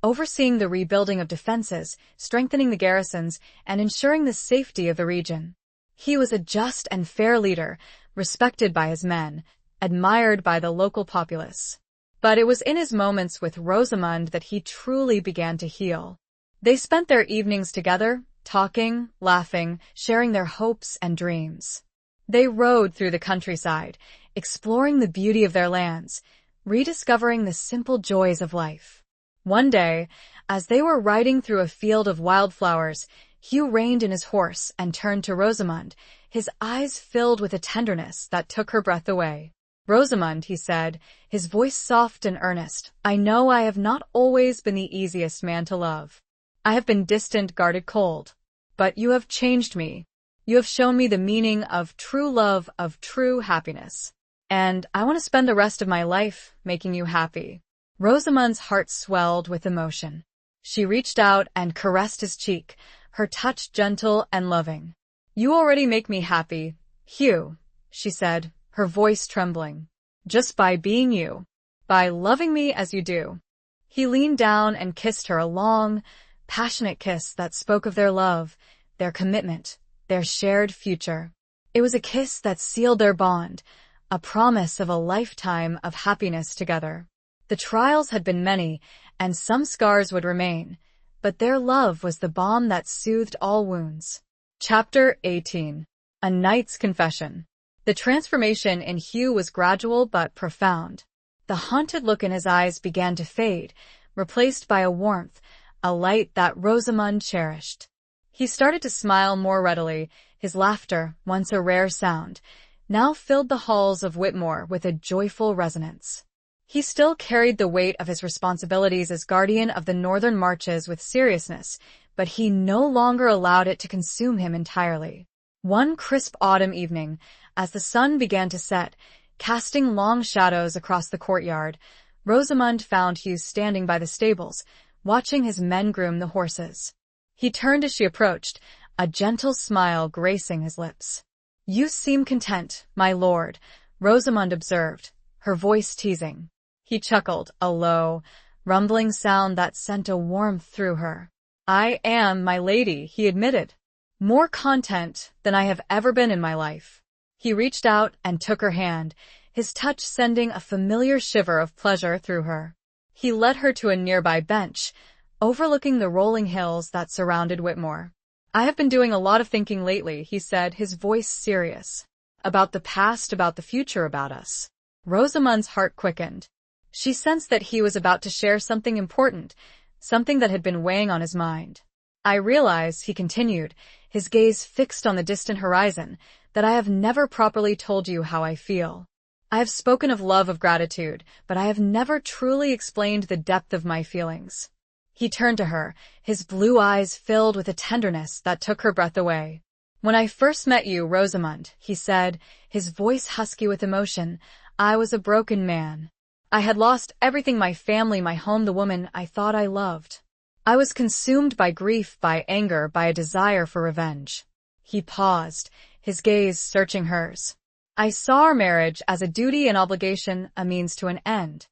overseeing the rebuilding of defenses, strengthening the garrisons, and ensuring the safety of the region. He was a just and fair leader, respected by his men, admired by the local populace. But it was in his moments with Rosamund that he truly began to heal. They spent their evenings together, talking, laughing, sharing their hopes and dreams. They rode through the countryside, exploring the beauty of their lands, rediscovering the simple joys of life. One day, as they were riding through a field of wildflowers, Hugh reined in his horse and turned to Rosamund, his eyes filled with a tenderness that took her breath away. "Rosamund," he said, his voice soft and earnest, "I know I have not always been the easiest man to love. I have been distant, guarded, cold. But you have changed me. You have shown me the meaning of true love, of true happiness. and I want to spend the rest of my life making you happy." Rosamund's heart swelled with emotion. She reached out and caressed his cheek, her touch gentle and loving. "You already make me happy, Hugh," she said, her voice trembling. "Just by being you. By loving me as you do." He leaned down and kissed her, a long, passionate kiss that spoke of their love, their commitment, their shared future. It was a kiss that sealed their bond, a promise of a lifetime of happiness together. The trials had been many, and some scars would remain, but their love was the balm that soothed all wounds. Chapter 18. A Knight's Confession. The transformation in Hugh was gradual but profound. The haunted look in his eyes began to fade, replaced by a warmth, a light that Rosamund cherished. He started to smile more readily, his laughter, once a rare sound, now filled the halls of Whitmore with a joyful resonance. He still carried the weight of his responsibilities as guardian of the northern marches with seriousness, but he no longer allowed it to consume him entirely. One crisp autumn evening, as the sun began to set, casting long shadows across the courtyard, Rosamund found Hugh standing by the stables, watching his men groom the horses. He turned as she approached, a gentle smile gracing his lips. "You seem content, my lord," Rosamund observed, her voice teasing. He chuckled, a low, rumbling sound that sent a warmth through her. "I am, my lady," he admitted. "More content than I have ever been in my life." He reached out and took her hand, his touch sending a familiar shiver of pleasure through her. He led her to a nearby bench, overlooking the rolling hills that surrounded Whitmore. "I have been doing a lot of thinking lately," he said, his voice serious. "About the past, about the future, about us." Rosamund's heart quickened. She sensed that he was about to share something important, something that had been weighing on his mind. "I realize," he continued, his gaze fixed on the distant horizon, "that I have never properly told you how I feel. I have spoken of love, of gratitude, but I have never truly explained the depth of my feelings." He turned to her, his blue eyes filled with a tenderness that took her breath away. "When I first met you, Rosamund," he said, his voice husky with emotion, "I was a broken man. I had lost everything, my family, my home, the woman I thought I loved. I was consumed by grief, by anger, by a desire for revenge." He paused, his gaze searching hers. "I saw our marriage as a duty and obligation, a means to an end.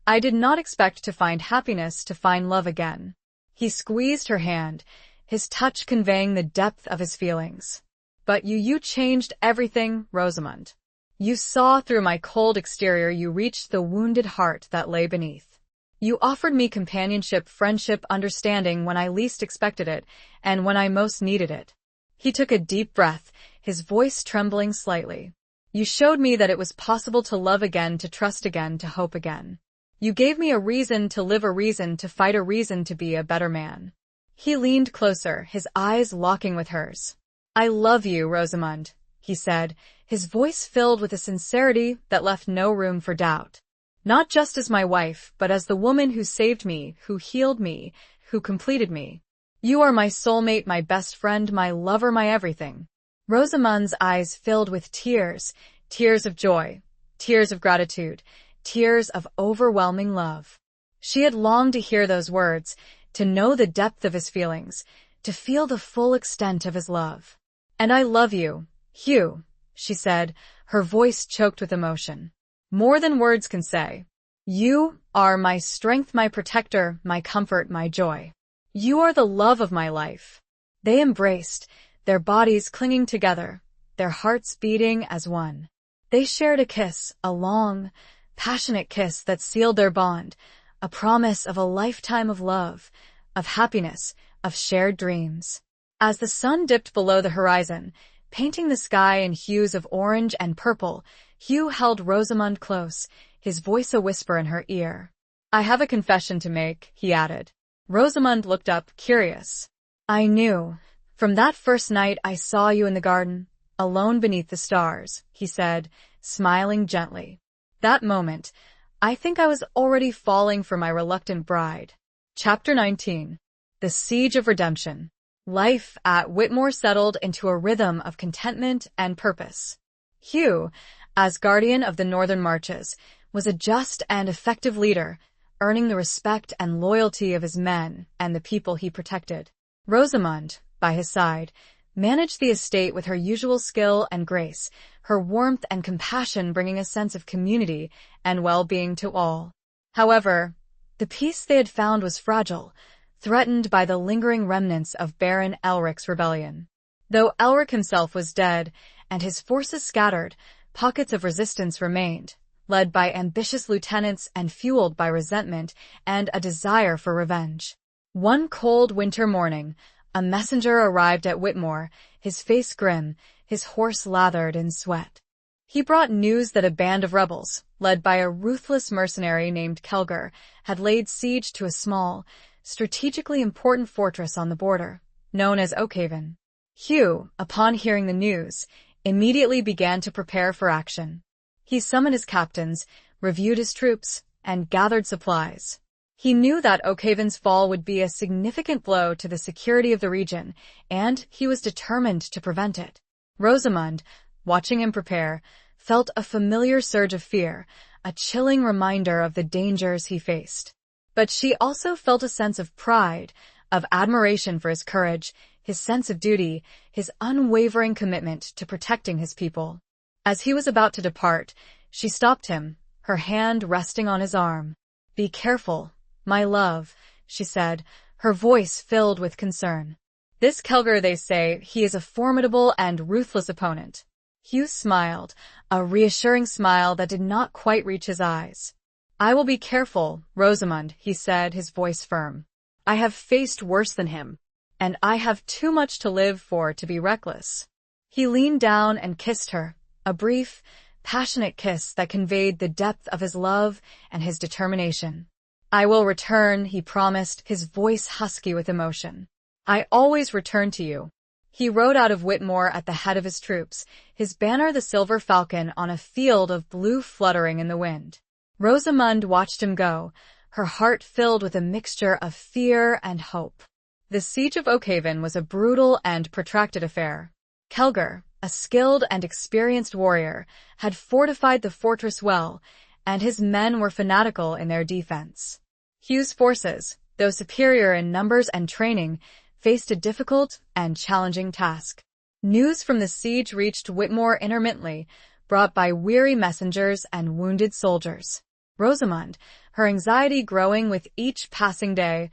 I did not expect to find happiness, to find love again." He squeezed her hand, his touch conveying the depth of his feelings. "But you changed everything, Rosamund. You saw through my cold exterior, you reached the wounded heart that lay beneath. You offered me companionship, friendship, understanding when I least expected it, and when I most needed it." He took a deep breath, his voice trembling slightly. "You showed me that it was possible to love again, to trust again, to hope again. You gave me a reason to live, a reason to fight, a reason to be a better man." He leaned closer, his eyes locking with hers. "I love you, Rosamund," he said, his voice filled with a sincerity that left no room for doubt. "Not just as my wife, but as the woman who saved me, who healed me, who completed me. You are my soulmate, my best friend, my lover, my everything." Rosamund's eyes filled with tears, tears of joy, tears of gratitude, tears of overwhelming love. She had longed to hear those words, to know the depth of his feelings, to feel the full extent of his love. "And I love you, Hugh," she said, her voice choked with emotion. "More than words can say. You are my strength, my protector, my comfort, my joy. You are the love of my life." They embraced, their bodies clinging together, their hearts beating as one. They shared a kiss, a long, passionate kiss that sealed their bond, a promise of a lifetime of love, of happiness, of shared dreams. As the sun dipped below the horizon, painting the sky in hues of orange and purple, Hugh held Rosamund close, his voice a whisper in her ear. "I have a confession to make," he added. Rosamund looked up, curious. "I knew, from that first night I saw you in the garden, alone beneath the stars," he said, smiling gently. "That moment, I think I was already falling for my reluctant bride." Chapter 19. The Siege of Redemption. Life at Whitmore settled into a rhythm of contentment and purpose. Hugh, as guardian of the northern marches, was a just and effective leader, earning the respect and loyalty of his men and the people he protected. Rosamund, by his side, managed the estate with her usual skill and grace, her warmth and compassion bringing a sense of community and well-being to all. However, the peace they had found was fragile, threatened by the lingering remnants of Baron Elric's rebellion. Though Elric himself was dead and his forces scattered, pockets of resistance remained, led by ambitious lieutenants and fueled by resentment and a desire for revenge. One cold winter morning, a messenger arrived at Whitmore, his face grim, his horse lathered in sweat. He brought news that a band of rebels, led by a ruthless mercenary named Kelgar, had laid siege to a small, strategically important fortress on the border, known as Oakhaven. Hugh, upon hearing the news, immediately began to prepare for action. He summoned his captains, reviewed his troops, and gathered supplies. He knew that Oakhaven's fall would be a significant blow to the security of the region, and he was determined to prevent it. Rosamund, watching him prepare, felt a familiar surge of fear, a chilling reminder of the dangers he faced. But she also felt a sense of pride, of admiration for his courage, his sense of duty, his unwavering commitment to protecting his people. As he was about to depart, she stopped him, her hand resting on his arm. "Be careful, my love," she said, her voice filled with concern. "This Kelgar, they say, he is a formidable and ruthless opponent." Hugh smiled, a reassuring smile that did not quite reach his eyes. "I will be careful, Rosamund," he said, his voice firm. "I have faced worse than him, and I have too much to live for to be reckless." He leaned down and kissed her, a brief, passionate kiss that conveyed the depth of his love and his determination. "I will return," he promised, his voice husky with emotion. "I always return to you." He rode out of Whitmore at the head of his troops, his banner the silver falcon on a field of blue fluttering in the wind. Rosamund watched him go, her heart filled with a mixture of fear and hope. The siege of Oakhaven was a brutal and protracted affair. Kelgar, a skilled and experienced warrior, had fortified the fortress well, and his men were fanatical in their defense. Hugh's forces, though superior in numbers and training, faced a difficult and challenging task. News from the siege reached Whitmore intermittently, brought by weary messengers and wounded soldiers. Rosamund, her anxiety growing with each passing day,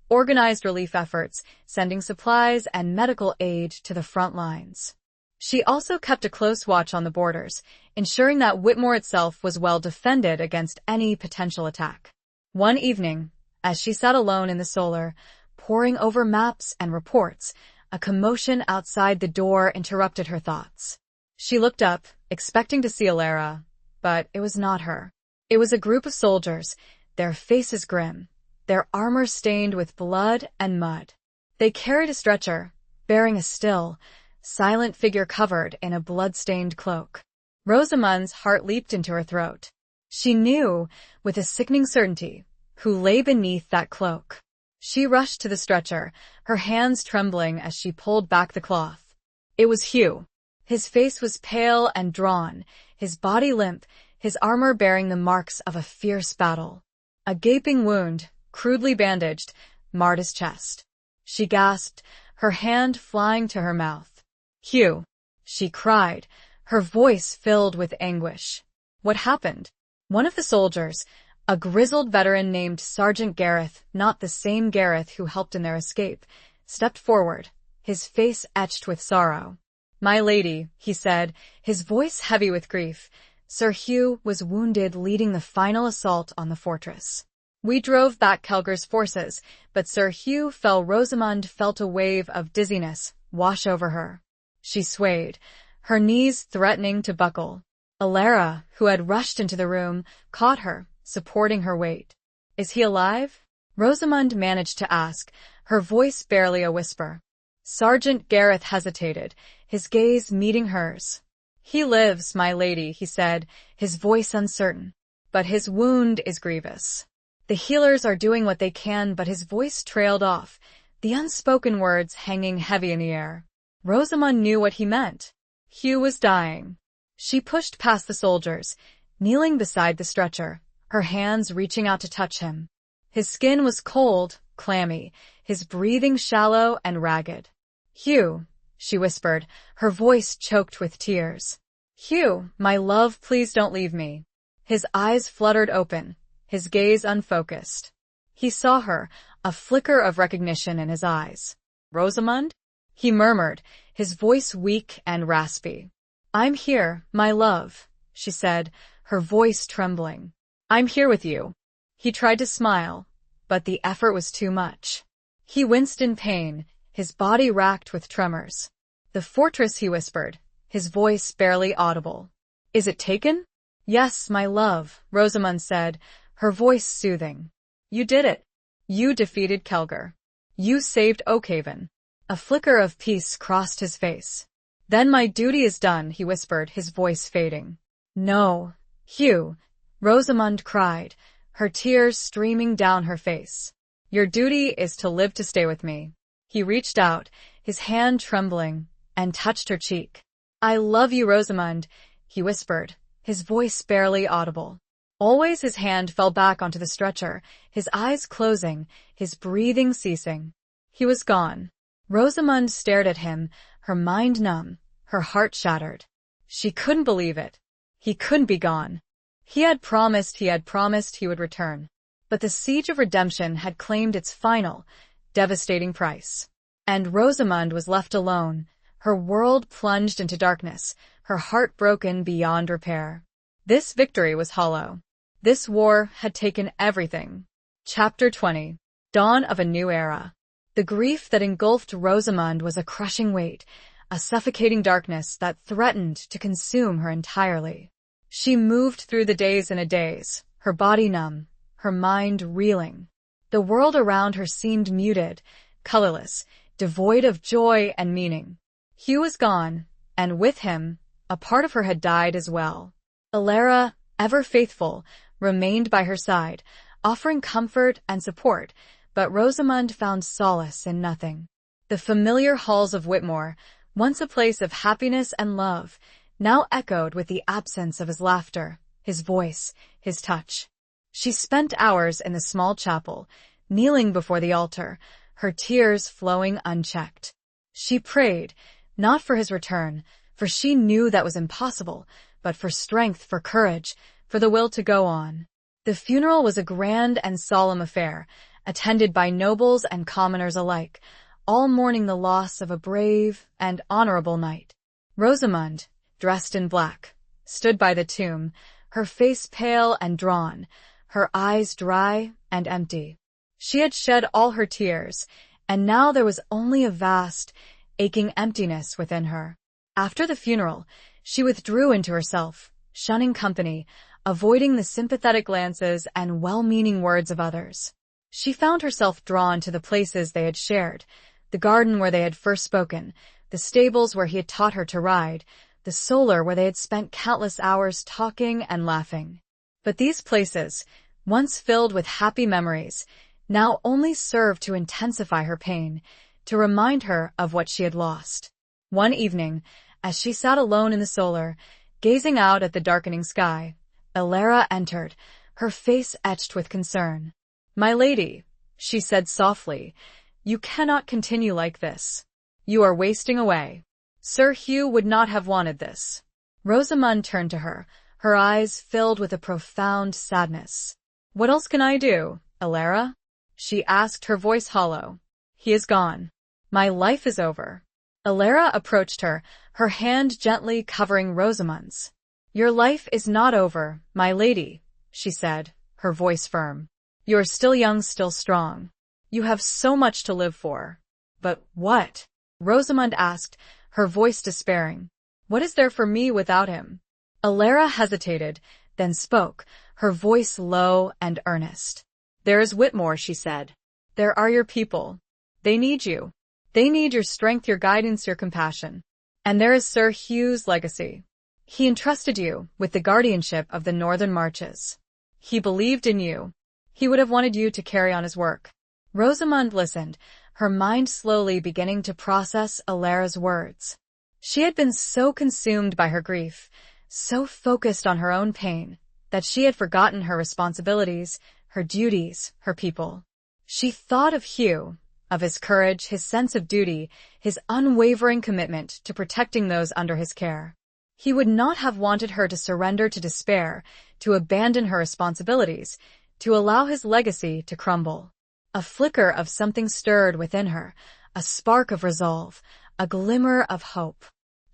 organized relief efforts, sending supplies and medical aid to the front lines. She also kept a close watch on the borders, ensuring that Whitmore itself was well defended against any potential attack. One evening, as she sat alone in the solar, poring over maps and reports, a commotion outside the door interrupted her thoughts. She looked up, expecting to see Alara, but it was not her. It was a group of soldiers, their faces grim, their armor stained with blood and mud. They carried a stretcher, bearing a still, silent figure covered in a blood-stained cloak. Rosamund's heart leaped into her throat. She knew, with a sickening certainty, who lay beneath that cloak. She rushed to the stretcher, her hands trembling as she pulled back the cloth. It was Hugh. His face was pale and drawn, his body limp, his armor bearing the marks of a fierce battle. A gaping wound, crudely bandaged, marred his chest. She gasped, her hand flying to her mouth. "Hugh," she cried, her voice filled with anguish. "What happened?" One of the soldiers, a grizzled veteran named Sergeant Gareth, not the same Gareth who helped in their escape, stepped forward, his face etched with sorrow. "My lady," he said, his voice heavy with grief, "Sir Hugh was wounded leading the final assault on the fortress. We drove back Kelgar's forces, but Sir Hugh fell." Rosamund felt a wave of dizziness wash over her. She swayed, her knees threatening to buckle. Alara, who had rushed into the room, caught her, supporting her weight. "Is he alive?" Rosamund managed to ask, her voice barely a whisper. Sergeant Gareth hesitated, his gaze meeting hers. "He lives, my lady," he said, his voice uncertain. "But his wound is grievous. The healers are doing what they can," but his voice trailed off, the unspoken words hanging heavy in the air. Rosamund knew what he meant. Hugh was dying. She pushed past the soldiers, kneeling beside the stretcher, her hands reaching out to touch him. His skin was cold, clammy, his breathing shallow and ragged. "Hugh," she whispered, her voice choked with tears. "Hugh, my love, please don't leave me." His eyes fluttered open, his gaze unfocused. He saw her, a flicker of recognition in his eyes. "Rosamund?" he murmured, his voice weak and raspy. "I'm here, my love," she said, her voice trembling. "I'm here with you." He tried to smile, but the effort was too much. He winced in pain, his body racked with tremors. "The fortress," he whispered, his voice barely audible. "Is it taken?" "Yes, my love," Rosamund said, her voice soothing. "You did it. You defeated Kelgar. You saved Oakhaven." A flicker of peace crossed his face. "Then my duty is done," he whispered, his voice fading. "No, Hugh," Rosamund cried, her tears streaming down her face. "Your duty is to live to stay with me." He reached out, his hand trembling, and touched her cheek. "I love you, Rosamund," he whispered, his voice barely audible. Always his hand fell back onto the stretcher, his eyes closing, his breathing ceasing. He was gone. Rosamund stared at him, her mind numb, her heart shattered. She couldn't believe it. He couldn't be gone. He had promised he would return. But the siege of redemption had claimed its final, devastating price. And Rosamund was left alone, her world plunged into darkness, her heart broken beyond repair. This victory was hollow. This war had taken everything. Chapter 20. Dawn of a New Era. The grief that engulfed Rosamund was a crushing weight, a suffocating darkness that threatened to consume her entirely. She moved through the days and a daze, her body numb, her mind reeling. The world around her seemed muted, colorless, devoid of joy and meaning. Hugh was gone, and with him, a part of her had died as well. Alara, ever faithful, remained by her side, offering comfort and support, but Rosamund found solace in nothing. The familiar halls of Whitmore, once a place of happiness and love, now echoed with the absence of his laughter, his voice, his touch. She spent hours in the small chapel, kneeling before the altar, her tears flowing unchecked. She prayed, not for his return, for she knew that was impossible, but for strength, for courage, for the will to go on. The funeral was a grand and solemn affair, attended by nobles and commoners alike, all mourning the loss of a brave and honorable knight. Rosamund, dressed in black, stood by the tomb, her face pale and drawn, her eyes dry and empty. She had shed all her tears, and now there was only a vast, aching emptiness within her. After the funeral, she withdrew into herself, shunning company, avoiding the sympathetic glances and well-meaning words of others. She found herself drawn to the places they had shared, the garden where they had first spoken, the stables where he had taught her to ride, the solar where they had spent countless hours talking and laughing. But these places, once filled with happy memories, now only served to intensify her pain, to remind her of what she had lost. One evening, as she sat alone in the solar, gazing out at the darkening sky, Alara entered, her face etched with concern. "My lady," she said softly, "you cannot continue like this. You are wasting away. Sir Hugh would not have wanted this." Rosamund turned to her, her eyes filled with a profound sadness. "What else can I do, Alara?" she asked, her voice hollow. "He is gone. My life is over." Alara approached her, her hand gently covering Rosamund's. "Your life is not over, my lady," she said, her voice firm. "You are still young, still strong. You have so much to live for." "But what?" Rosamund asked, her voice despairing. "What is there for me without him?" Alara hesitated, then spoke, her voice low and earnest. "There is Whitmore," she said. "There are your people. They need you. They need your strength, your guidance, your compassion. And there is Sir Hugh's legacy. He entrusted you with the guardianship of the northern marches. He believed in you. He would have wanted you to carry on his work." Rosamund listened, her mind slowly beginning to process Alara's words. She had been so consumed by her grief, so focused on her own pain that she had forgotten her responsibilities, her duties, her people. She thought of Hugh, of his courage, his sense of duty, his unwavering commitment to protecting those under his care. He would not have wanted her to surrender to despair, to abandon her responsibilities, to allow his legacy to crumble. A flicker of something stirred within her, a spark of resolve, a glimmer of hope.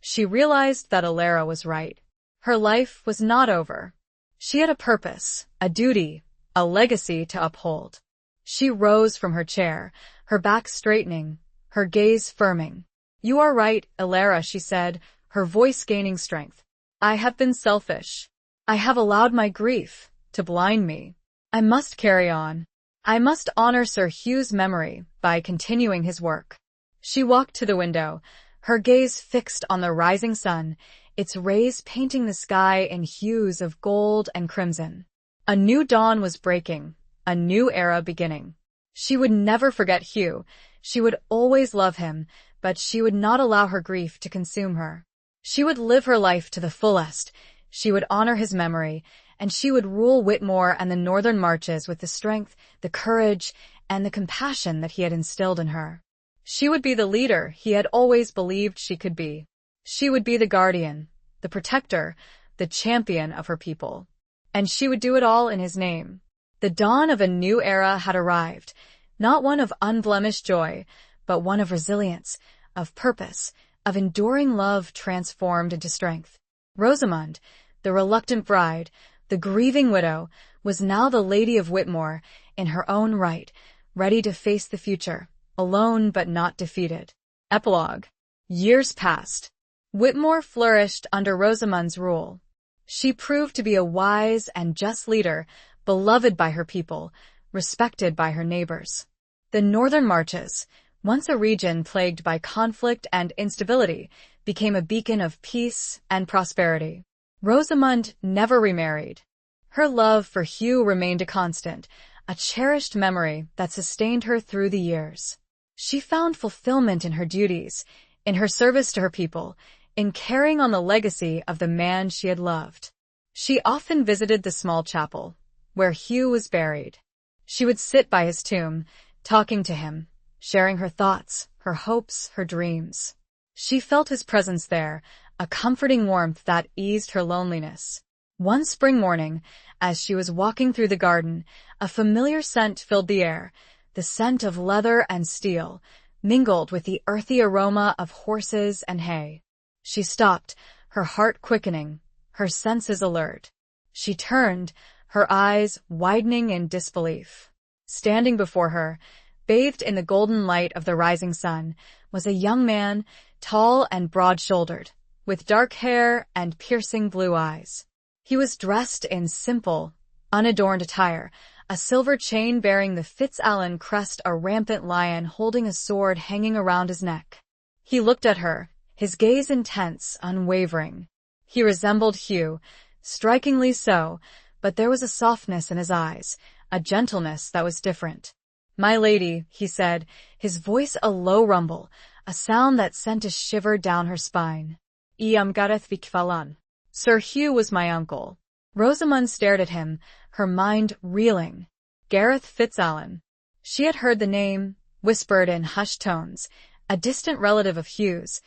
She realized that Alara was right. Her life was not over. She had a purpose, a duty, a legacy to uphold. She rose from her chair, her back straightening, her gaze firming. "You are right, Alara," she said, her voice gaining strength. "I have been selfish. I have allowed my grief to blind me. I must carry on. I must honor Sir Hugh's memory by continuing his work." She walked to the window, her gaze fixed on the rising sun, its rays painting the sky in hues of gold and crimson. A new dawn was breaking, a new era beginning. She would never forget Hugh. She would always love him, but she would not allow her grief to consume her. She would live her life to the fullest. She would honor his memory, and she would rule Whitmore and the Northern Marches with the strength, the courage, and the compassion that he had instilled in her. She would be the leader he had always believed she could be. She would be the guardian, the protector, the champion of her people. And she would do it all in his name. The dawn of a new era had arrived, not one of unblemished joy, but one of resilience, of purpose, of enduring love transformed into strength. Rosamond, the reluctant bride, the grieving widow, was now the Lady of Whitmore, in her own right, ready to face the future, alone but not defeated. Epilogue. Years passed. Whitmore flourished under Rosamond's rule. She proved to be a wise and just leader, beloved by her people, respected by her neighbors. The Northern Marches, once a region plagued by conflict and instability, became a beacon of peace and prosperity. Rosamond never remarried. Her love for Hugh remained a constant, a cherished memory that sustained her through the years. She found fulfillment in her duties, in her service to her people, in carrying on the legacy of the man she had loved. She often visited the small chapel, where Hugh was buried. She would sit by his tomb, talking to him, sharing her thoughts, her hopes, her dreams. She felt his presence there, a comforting warmth that eased her loneliness. One spring morning, as she was walking through the garden, a familiar scent filled the air, the scent of leather and steel, mingled with the earthy aroma of horses and hay. She stopped, her heart quickening, her senses alert. She turned, her eyes widening in disbelief. Standing before her, bathed in the golden light of the rising sun, was a young man, tall and broad-shouldered, with dark hair and piercing blue eyes. He was dressed in simple, unadorned attire, a silver chain bearing the Fitzalan crest, a rampant lion holding a sword hanging around his neck. He looked at her, his gaze intense, unwavering. He resembled Hugh, strikingly so, but there was a softness in his eyes, a gentleness that was different. "My lady," he said, his voice a low rumble, a sound that sent a shiver down her spine. "Iam Gareth Vikfalan. Sir Hugh was my uncle." Rosamond stared at him, her mind reeling. Gareth Fitzalan. She had heard the name, whispered in hushed tones, a distant relative of Hugh's,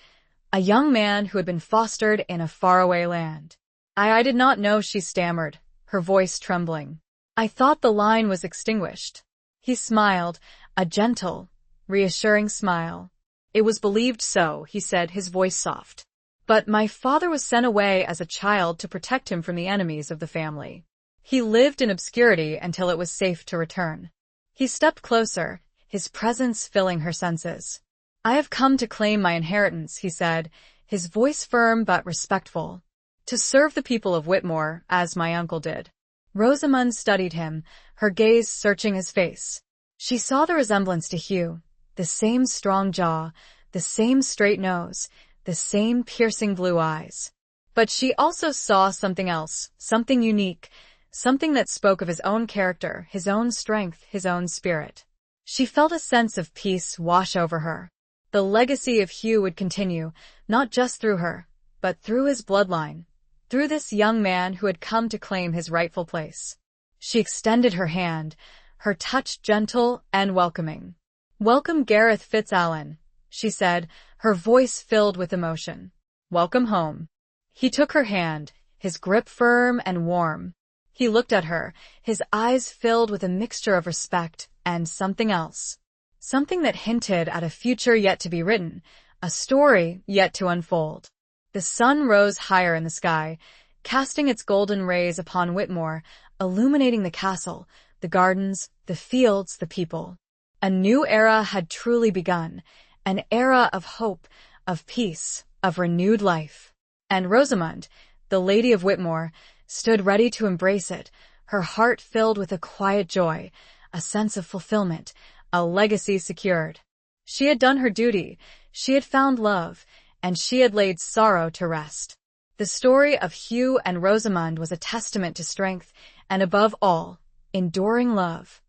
a young man who had been fostered in a faraway land. I did not know," she stammered, her voice trembling. "I thought the line was extinguished." He smiled, a gentle, reassuring smile. "It was believed so," he said, his voice soft. "But my father was sent away as a child to protect him from the enemies of the family. He lived in obscurity until it was safe to return." He stepped closer, his presence filling her senses. "I have come to claim my inheritance," he said, his voice firm but respectful. "To serve the people of Whitmore, as my uncle did." Rosamond studied him, her gaze searching his face. She saw the resemblance to Hugh, the same strong jaw, the same straight nose, the same piercing blue eyes. But she also saw something else, something unique, something that spoke of his own character, his own strength, his own spirit. She felt a sense of peace wash over her. The legacy of Hugh would continue, not just through her, but through his bloodline, through this young man who had come to claim his rightful place. She extended her hand, her touch gentle and welcoming. "Welcome, Gareth Fitzallen," she said, her voice filled with emotion. "Welcome home." He took her hand, his grip firm and warm. He looked at her, his eyes filled with a mixture of respect and something else. Something that hinted at a future yet to be written, a story yet to unfold. The sun rose higher in the sky, casting its golden rays upon Whitmore, illuminating the castle, the gardens, the fields, the people. A new era had truly begun, an era of hope, of peace, of renewed life. And Rosamond, the Lady of Whitmore, stood ready to embrace it, her heart filled with a quiet joy, a sense of fulfillment, a legacy secured. She had done her duty, she had found love, and she had laid sorrow to rest. The story of Hugh and Rosamond was a testament to strength, and above all, enduring love.